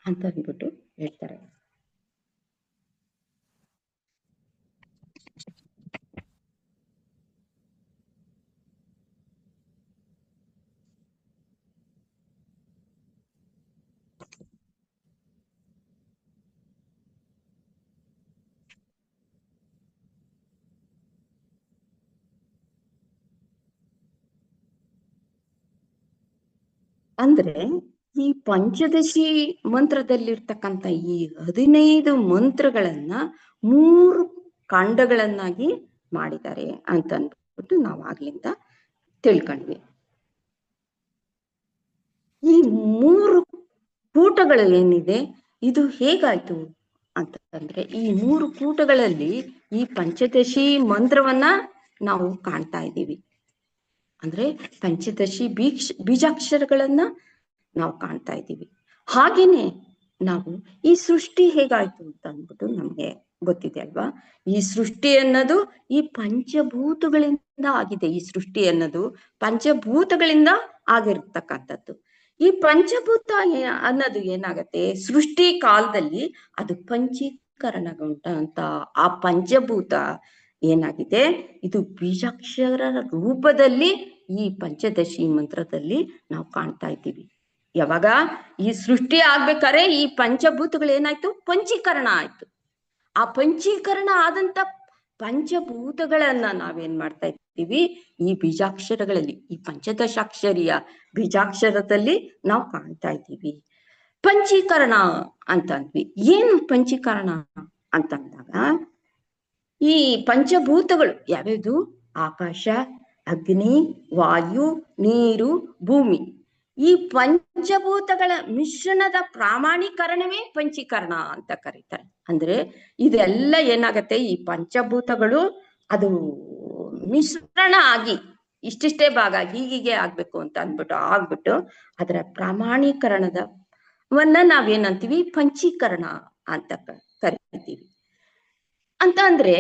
ಅಂತ ಅಂದ್ಬಿಟ್ಟು ಹೇಳ್ತಾರೆ. ಅಂದ್ರೆ ಈ ಪಂಚದಶಿ ಮಂತ್ರದಲ್ಲಿರ್ತಕ್ಕಂಥ ಈ 15 ಮಂತ್ರಗಳನ್ನ 3 ಕಾಂಡಗಳನ್ನಾಗಿ ಮಾಡಿದ್ದಾರೆ ಅಂತ ಅಂದ್ಬಿಟ್ಟು ನಾವು ಆಗ್ಲಿಂದ ತಿಳ್ಕೊಂಡ್ವಿ. ಈ 3 ಕೂಟಗಳು ಏನಿದೆ ಇದು ಹೇಗಾಯ್ತು ಅಂತಂದ್ರೆ, ಈ 3 ಕೂಟಗಳಲ್ಲಿ ಈ ಪಂಚದಶಿ ಮಂತ್ರವನ್ನ ನಾವು ಕಾಣ್ತಾ ಇದ್ದೀವಿ. ಅಂದ್ರೆ ಪಂಚದಶಿ ಬೀಜಾಕ್ಷರಗಳನ್ನ ನಾವು ಕಾಣ್ತಾ ಇದ್ದೀವಿ. ಹಾಗೇನೆ ನಾವು ಈ ಸೃಷ್ಟಿ ಹೇಗಾಯ್ತು ಅಂತ ಅಂದ್ಬಿಟ್ಟು ನಮ್ಗೆ ಗೊತ್ತಿದೆ ಅಲ್ವಾ. ಈ ಸೃಷ್ಟಿ ಅನ್ನೋದು ಈ ಪಂಚಭೂತಗಳಿಂದ ಆಗಿದೆ. ಈ ಸೃಷ್ಟಿ ಅನ್ನೋದು ಪಂಚಭೂತಗಳಿಂದ ಆಗಿರ್ತಕ್ಕಂಥದ್ದು. ಈ ಪಂಚಭೂತ ಅನ್ನೋದು ಏನಾಗತ್ತೆ, ಸೃಷ್ಟಿ ಕಾಲದಲ್ಲಿ ಅದು ಪಂಚೀಕರಣಗೊಂಡ ಅಂತ ಆ ಪಂಚಭೂತ ಏನಾಗಿದೆ, ಇದು ಬೀಜಾಕ್ಷರ ರೂಪದಲ್ಲಿ ಈ ಪಂಚದಶಿ ಮಂತ್ರದಲ್ಲಿ ನಾವು ಕಾಣ್ತಾ ಇದ್ದೀವಿ. ಯಾವಾಗ ಈ ಸೃಷ್ಟಿ ಆಗ್ಬೇಕಾದ್ರೆ ಈ ಪಂಚಭೂತಗಳು ಏನಾಯ್ತು, ಪಂಚೀಕರಣ ಆಯ್ತು. ಆ ಪಂಚೀಕರಣ ಆದಂತ ಪಂಚಭೂತಗಳನ್ನ ನಾವೇನ್ ಮಾಡ್ತಾ ಇದ್ದೀವಿ, ಈ ಬೀಜಾಕ್ಷರಗಳಲ್ಲಿ, ಈ ಪಂಚದಶಾಕ್ಷರಿಯ ಬೀಜಾಕ್ಷರದಲ್ಲಿ ನಾವು ಕಾಣ್ತಾ ಇದ್ದೀವಿ. ಪಂಚೀಕರಣ ಅಂತ ಅಂದ್ವಿ. ಏನು ಪಂಚೀಕರಣ ಅಂತಂದಾಗ, ಈ ಪಂಚಭೂತಗಳು ಯಾವ್ಯಾವುದು, ಆಕಾಶ, ಅಗ್ನಿ, ವಾಯು, ನೀರು, ಭೂಮಿ, ಈ ಪಂಚಭೂತಗಳ ಮಿಶ್ರಣದ ಪ್ರಾಮಾಣೀಕರಣವೇ ಪಂಚೀಕರಣ ಅಂತ ಕರೀತಾರೆ. ಅಂದ್ರೆ ಇದೆಲ್ಲ ಏನಾಗತ್ತೆ, ಈ ಪಂಚಭೂತಗಳು ಅದು ಮಿಶ್ರಣ ಆಗಿ ಇಷ್ಟಿಷ್ಟೇ ಭಾಗ ಹೀಗೆ ಆಗ್ಬೇಕು ಅಂತ ಅಂದ್ಬಿಟ್ಟು ಆಗ್ಬಿಟ್ಟು ಅದರ ಪ್ರಾಮಾಣೀಕರಣದವನ್ನ ನಾವೇನಂತೀವಿ, ಪಂಚೀಕರಣ ಅಂತ ಕರಿತೀವಿ. ಅಂತ ಅಂದ್ರೆ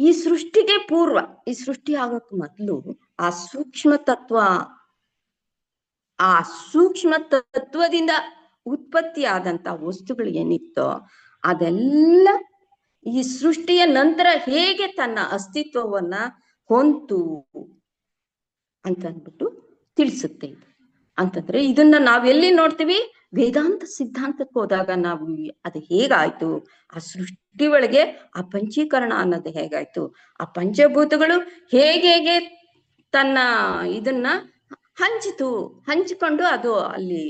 ಈ ಸೃಷ್ಟಿಗೆ ಪೂರ್ವ, ಈ ಸೃಷ್ಟಿ ಆಗಕ್ ಮೊದಲು ಆ ಸೂಕ್ಷ್ಮ ತತ್ವದಿಂದ ಉತ್ಪತ್ತಿ ಆದಂತ ವಸ್ತುಗಳು ಏನಿತ್ತೋ ಅದೆಲ್ಲ ಈ ಸೃಷ್ಟಿಯ ನಂತರ ಹೇಗೆ ತನ್ನ ಅಸ್ತಿತ್ವವನ್ನ ಹೊಂತು ಅಂತ ಅಂದ್ಬಿಟ್ಟು ತಿಳಿಸುತ್ತೆ. ಅಂತಂದ್ರೆ ಇದನ್ನ ನಾವೆಲ್ಲಿ ನೋಡ್ತೀವಿ, ವೇದಾಂತ ಸಿದ್ಧಾಂತಕ್ಕೆ ಹೋದಾಗ ನಾವು ಅದು ಹೇಗಾಯ್ತು, ಆ ಸೃಷ್ಟಿ ಒಳಗೆ ಆ ಪಂಚೀಕರಣ ಅನ್ನೋದು ಹೇಗಾಯ್ತು, ಆ ಪಂಚಭೂತಗಳು ಹೇಗೆ ತನ್ನ ಇದನ್ನ ಹಂಚಿಕೊಂಡು ಅದು ಅಲ್ಲಿ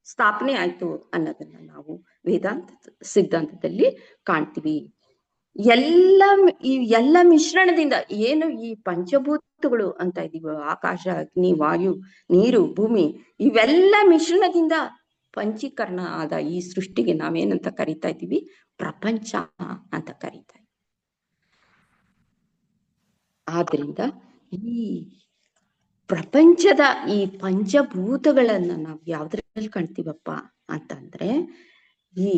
ಸ್ಥಾಪನೆ ಆಯ್ತು ಅನ್ನೋದನ್ನ ನಾವು ವೇದಾಂತ ಸಿದ್ಧಾಂತದಲ್ಲಿ ಕಾಣ್ತೀವಿ. ಎಲ್ಲ ಮಿಶ್ರಣದಿಂದ ಏನು ಈ ಪಂಚಭೂತಗಳು ಅಂತ ಇದೀವಿ, ಆಕಾಶ, ಅಗ್ನಿ, ವಾಯು, ನೀರು, ಭೂಮಿ, ಇವೆಲ್ಲ ಮಿಶ್ರಣದಿಂದ ಪಂಚೀಕರಣ ಆದ ಈ ಸೃಷ್ಟಿಗೆ ನಾವೇನಂತ ಕರಿತಾ ಇದ್ದೀವಿ, ಪ್ರಪಂಚ ಅಂತ ಕರೀತಾ ಇದ್ದೀವಿ. ಆದ್ರಿಂದ ಈ ಪ್ರಪಂಚದ ಈ ಪಂಚಭೂತಗಳನ್ನ ನಾವು ಯಾವ್ದ್ರಲ್ಲಿ ಕಾಣ್ತೀವಪ್ಪ ಅಂತಂದ್ರೆ, ಈ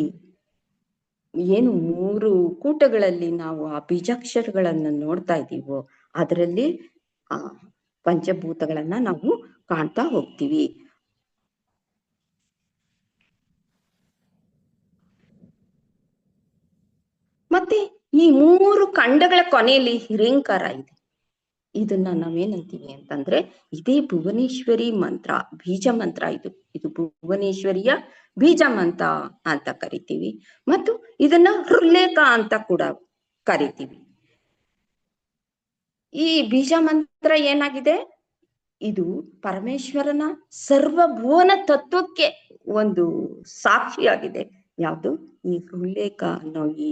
ಏನು 3 ಕೂಟಗಳಲ್ಲಿ ನಾವು ಆ ಬೀಜಾಕ್ಷರಗಳನ್ನ ನೋಡ್ತಾ ಇದ್ದೀವೋ ಅದರಲ್ಲಿ ಆ ಪಂಚಭೂತಗಳನ್ನ ನಾವು ಕಾಣ್ತಾ ಹೋಗ್ತೀವಿ. ಮತ್ತೆ ಈ 3 ಖಂಡಗಳ ಕೊನೆಯಲ್ಲಿ ಹಿರೇಂಕಾರ ಇದೆ. ಇದನ್ನ ನಾವೇನಂತೀವಿ ಅಂತಂದ್ರೆ ಇದೇ ಭುವನೇಶ್ವರಿ ಮಂತ್ರ, ಬೀಜ ಮಂತ್ರ. ಇದು ಭುವನೇಶ್ವರಿಯ ಬೀಜ ಮಂತ್ರ ಅಂತ ಕರಿತೀವಿ. ಮತ್ತು ಇದನ್ನ ಹೃಲ್ಲೇಖ ಅಂತ ಕೂಡ ಕರಿತೀವಿ. ಈ ಬೀಜ ಮಂತ್ರ ಏನಾಗಿದೆ, ಇದು ಪರಮೇಶ್ವರನ ಸರ್ವಭುವನ ತತ್ವಕ್ಕೆ ಒಂದು ಸಾಕ್ಷಿಯಾಗಿದೆ. ಯಾವುದು ಈ ಹೃಲ್ಲೇಖ ಅನ್ನೋ ಈ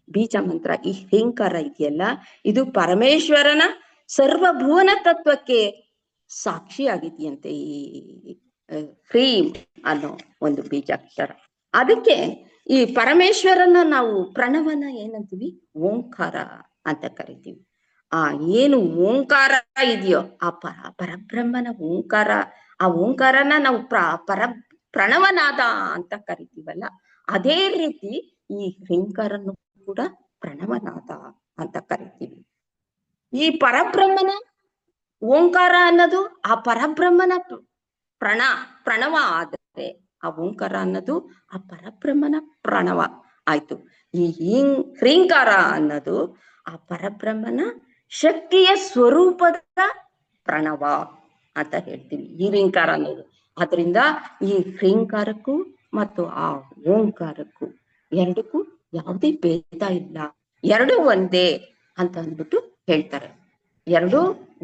ಬೀಜ ಮಂತ್ರ, ಈ ಹಿಂಕಾರ ಇದೆಯಲ್ಲ, ಇದು ಪರಮೇಶ್ವರನ ಸರ್ವಭುವನ ತತ್ವಕ್ಕೆ ಸಾಕ್ಷಿಯಾಗಿದೆಯಂತೆ ಈ ಹ್ರೀಂ ಅನ್ನೋ ಒಂದು ಬೀಜಾಕ್ಷರ. ಅದಕ್ಕೆ ಈ ಪರಮೇಶ್ವರನ ನಾವು ಪ್ರಣವನ ಏನಂತೀವಿ, ಓಂಕಾರ ಅಂತ ಕರಿತೀವಿ. ಆ ಏನು ಓಂಕಾರ ಇದೆಯೋ ಆ ಪರಬ್ರಹ್ಮನ ಓಂಕಾರ, ಆ ಓಂಕಾರನ ನಾವು ಪ್ರಣವನಾದ ಅಂತ ಕರಿತೀವಲ್ಲ, ಅದೇ ರೀತಿ ಈ ಹ್ರೀಂಕಾರನ್ನು ಕೂಡ ಪ್ರಣವನಾದ ಅಂತ ಕರಿತೀವಿ. ಈ ಪರಬ್ರಹ್ಮನ ಓಂಕಾರ ಅನ್ನೋದು ಆ ಪರಬ್ರಹ್ಮನ ಪ್ರಣವ ಆದರೆ ಆ ಓಂಕಾರ ಅನ್ನೋದು ಆ ಪರಬ್ರಹ್ಮನ ಪ್ರಣವ ಆಯ್ತು. ಈ ಹ್ರೀಂಕಾರ ಅನ್ನೋದು ಆ ಪರಬ್ರಹ್ಮನ ಶಕ್ತಿಯ ಸ್ವರೂಪದ ಪ್ರಣವ ಅಂತ ಹೇಳ್ತೀವಿ ಈ ಹ್ರೀಂಕಾರ ಅನ್ನೋದು. ಅದರಿಂದ ಈ ಹ್ರೀಂಕಾರಕ್ಕೂ ಮತ್ತು ಆ ಓಂಕಾರಕ್ಕೂ ಎರಡಕ್ಕೂ ಯಾವುದೇ ಭೇದ ಇಲ್ಲ, ಎರಡು ಒಂದೇ ಅಂತ ಅಂದ್ಬಿಟ್ಟು ಹೇಳ್ತಾರೆ. ಎರಡು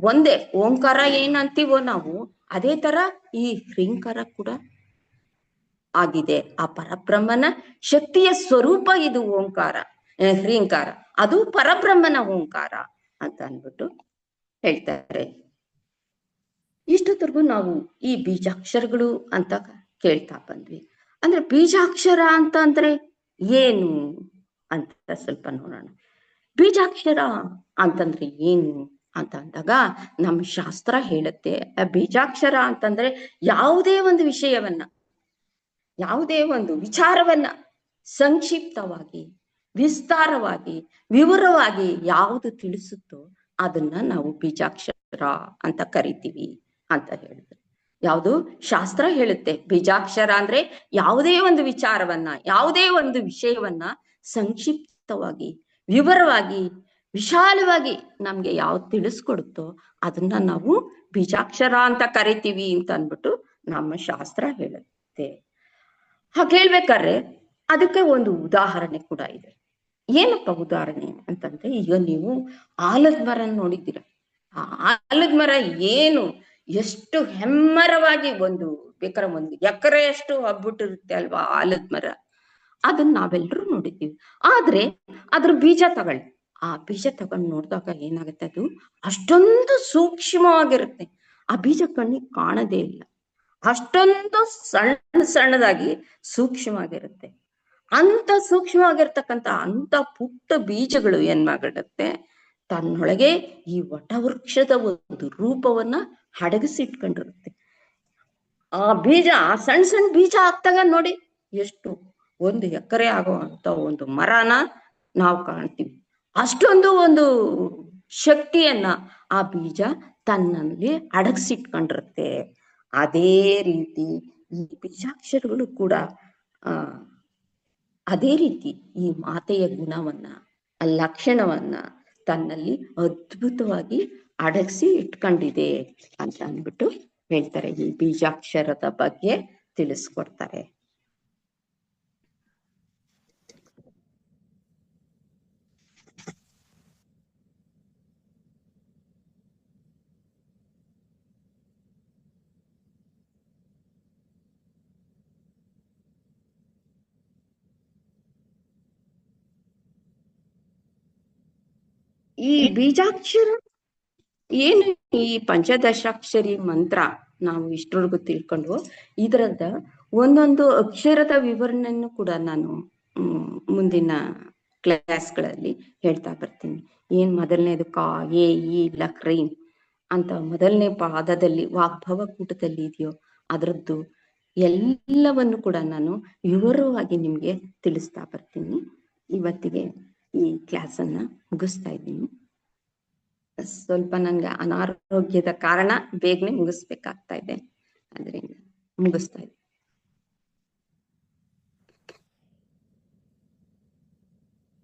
ಒಂದೇ. ಓಂಕಾರ ಏನಂತೀವೋ ನಾವು ಅದೇ ತರ ಈ ಹ್ರೀಂಕಾರ ಕೂಡ ಆಗಿದೆ. ಆ ಪರಬ್ರಹ್ಮನ ಶಕ್ತಿಯ ಸ್ವರೂಪ ಇದು ಓಂಕಾರ, ಹ್ರೀಂಕಾರ. ಅದು ಪರಬ್ರಹ್ಮನ ಓಂಕಾರ ಅಂತ ಅಂದ್ಬಿಟ್ಟು ಹೇಳ್ತಾರೆ. ಇಷ್ಟೊತ್ತರೆಗೂ ನಾವು ಈ ಬೀಜಾಕ್ಷರಗಳು ಅಂತ ಕೇಳ್ತಾ ಬಂದ್ವಿ. ಅಂದ್ರೆ ಬೀಜಾಕ್ಷರ ಅಂತ ಅಂದ್ರೆ ಏನು ಅಂತ ಸ್ವಲ್ಪ ನೋಡೋಣ. ಬೀಜಾಕ್ಷರ ಅಂತಂದ್ರೆ ಏನು ಅಂತ ಅಂದಾಗ ನಮ್ಮ ಶಾಸ್ತ್ರ ಹೇಳುತ್ತೆ, ಬೀಜಾಕ್ಷರ ಅಂತಂದ್ರೆ ಯಾವುದೇ ಒಂದು ವಿಷಯವನ್ನ, ಯಾವುದೇ ಒಂದು ವಿಚಾರವನ್ನ ಸಂಕ್ಷಿಪ್ತವಾಗಿ, ವಿಸ್ತಾರವಾಗಿ, ವಿವರವಾಗಿ ಯಾವುದು ತಿಳಿಸುತ್ತೋ ಅದನ್ನ ನಾವು ಬೀಜಾಕ್ಷರ ಅಂತ ಕರಿತೀವಿ ಅಂತ ಹೇಳಿದ್ರು. ಯಾವುದು ಶಾಸ್ತ್ರ ಹೇಳುತ್ತೆ, ಬೀಜಾಕ್ಷರ ಅಂದ್ರೆ ಯಾವುದೇ ಒಂದು ವಿಚಾರವನ್ನ, ಯಾವುದೇ ಒಂದು ವಿಷಯವನ್ನ ಸಂಕ್ಷಿಪ್ತವಾಗಿ, ವಿವರವಾಗಿ, ವಿಶಾಲವಾಗಿ ನಮ್ಗೆ ಯಾವ್ದು ತಿಳಿಸ್ಕೊಡುತ್ತೋ ಅದನ್ನ ನಾವು ಬೀಜಾಕ್ಷರ ಅಂತ ಕರಿತೀವಿ ಅಂತ ಅಂದ್ಬಿಟ್ಟು ನಮ್ಮ ಶಾಸ್ತ್ರ ಹೇಳುತ್ತೆ. ಹಾಗೆ ಹೇಳ್ಬೇಕಾದ್ರೆ ಅದಕ್ಕೆ ಒಂದು ಉದಾಹರಣೆ ಕೂಡ ಇದೆ. ಏನಪ್ಪ ಉದಾಹರಣೆ ಅಂತಂದ್ರೆ, ಈಗ ನೀವು ಆಲದ ಮರ ನೋಡಿದ್ದೀರ. ಆ ಆಲದ ಮರ ಏನು ಎಷ್ಟು ಹೆಮ್ಮರವಾಗಿ ಬೇಕಾದ್ರೆ ಒಂದು ಎಕರೆಯಷ್ಟು ಹಬ್ಬಿಟ್ಟಿರುತ್ತೆ ಅಲ್ವಾ ಆಲದ ಮರ. ಅದನ್ನ ನಾವೆಲ್ಲರೂ ನೋಡಿದ್ದೀವಿ. ಆದ್ರೆ ಅದ್ರ ಬೀಜ ತಗೊಳ್ಳಿ, ಆ ಬೀಜ ತಗೊಂಡು ನೋಡಿದಾಗ ಏನಾಗುತ್ತೆ, ಅದು ಅಷ್ಟೊಂದು ಸೂಕ್ಷ್ಮವಾಗಿರುತ್ತೆ. ಆ ಬೀಜ ಕಣ್ಣಿಗೆ ಕಾಣದೇ ಇಲ್ಲ, ಅಷ್ಟೊಂದು ಸಣ್ಣದಾಗಿ ಸೂಕ್ಷ್ಮವಾಗಿರುತ್ತೆ. ಅಂತ ಸೂಕ್ಷ್ಮವಾಗಿರ್ತಕ್ಕಂಥ ಅಂತ ಪುಟ್ಟ ಬೀಜಗಳು ಏನ್ ಮಾಡಿರುತ್ತೆ, ತನ್ನೊಳಗೆ ಈ ವಟವೃಕ್ಷದ ಒಂದು ರೂಪವನ್ನ ಅಡಗಿಸಿಟ್ಕೊಂಡಿರುತ್ತೆ. ಆ ಬೀಜ, ಆ ಸಣ್ಣ ಸಣ್ಣ ಬೀಜ ಆಗ್ತಾಗ ನೋಡಿ ಎಷ್ಟು ಒಂದು ಎಕರೆ ಆಗೋ ಅಂತ ಒಂದು ಮರನ ನಾವು ಕಾಣ್ತೀವಿ. ಅಷ್ಟೊಂದು ಒಂದು ಶಕ್ತಿಯನ್ನ ಆ ಬೀಜ ತನ್ನಲ್ಲಿ ಅಡಗಿಸಿಟ್ಕೊಂಡಿರುತ್ತೆ. ಅದೇ ರೀತಿ ಈ ಬೀಜಾಕ್ಷರಗಳು ಕೂಡ ಅದೇ ರೀತಿ ಈ ಮಾತೆಯ ಗುಣವನ್ನ, ಆ ಲಕ್ಷಣವನ್ನ ತನ್ನಲ್ಲಿ ಅದ್ಭುತವಾಗಿ ಅಡಗಿಸಿ ಇಟ್ಕೊಂಡಿದೆ ಅಂತ ಅಂದ್ಬಿಟ್ಟು ಹೇಳ್ತಾರೆ. ಈ ಬೀಜಾಕ್ಷರದ ಬಗ್ಗೆ ತಿಳಿಸ್ಕೊಡ್ತಾರೆ. ಈ ಬೀಜಾಕ್ಷರ ಏನು, ಈ ಪಂಚದಶಾಕ್ಷರಿ ಮಂತ್ರ ನಾವು ಇಷ್ಟರವರೆಗೂ ತಿಳ್ಕೊಂಡು ಇದರದ ಒಂದೊಂದು ಅಕ್ಷರದ ವಿವರಣೆಯನ್ನು ಕೂಡ ನಾನು ಮುಂದಿನ ಕ್ಲಾಸ್ಗಳಲ್ಲಿ ಹೇಳ್ತಾ ಬರ್ತೀನಿ. ಏನ್ ಮೊದಲನೇದು ಕಾ, ಎ, ಈ, ಲ, ಕ್ರೈಮ್ ಅಂತ ಮೊದಲನೇ ಪಾದದಲ್ಲಿ ವಾಗ್ಭವ ಕೂಟದಲ್ಲಿ ಇದೆಯೋ ಅದರದ್ದು ಎಲ್ಲವನ್ನು ಕೂಡ ನಾನು ವಿವರವಾಗಿ ನಿಮ್ಗೆ ತಿಳಿಸ್ತಾ ಬರ್ತೀನಿ. ಇವತ್ತಿಗೆ ಈ ಕ್ಲಾಸನ್ನ ಮುಗಿಸ್ತಾ ಇದ್ದೀನಿ. ಸ್ವಲ್ಪ ನನ್ಗೆ ಅನಾರೋಗ್ಯದ ಕಾರಣ ಬೇಗನೆ ಮುಗಿಸ್ಬೇಕಾಗ್ತಾ ಇದೆ, ಅದರಿಂದ ಮುಗಿಸ್ತಾ ಇದ್ದೀನಿ.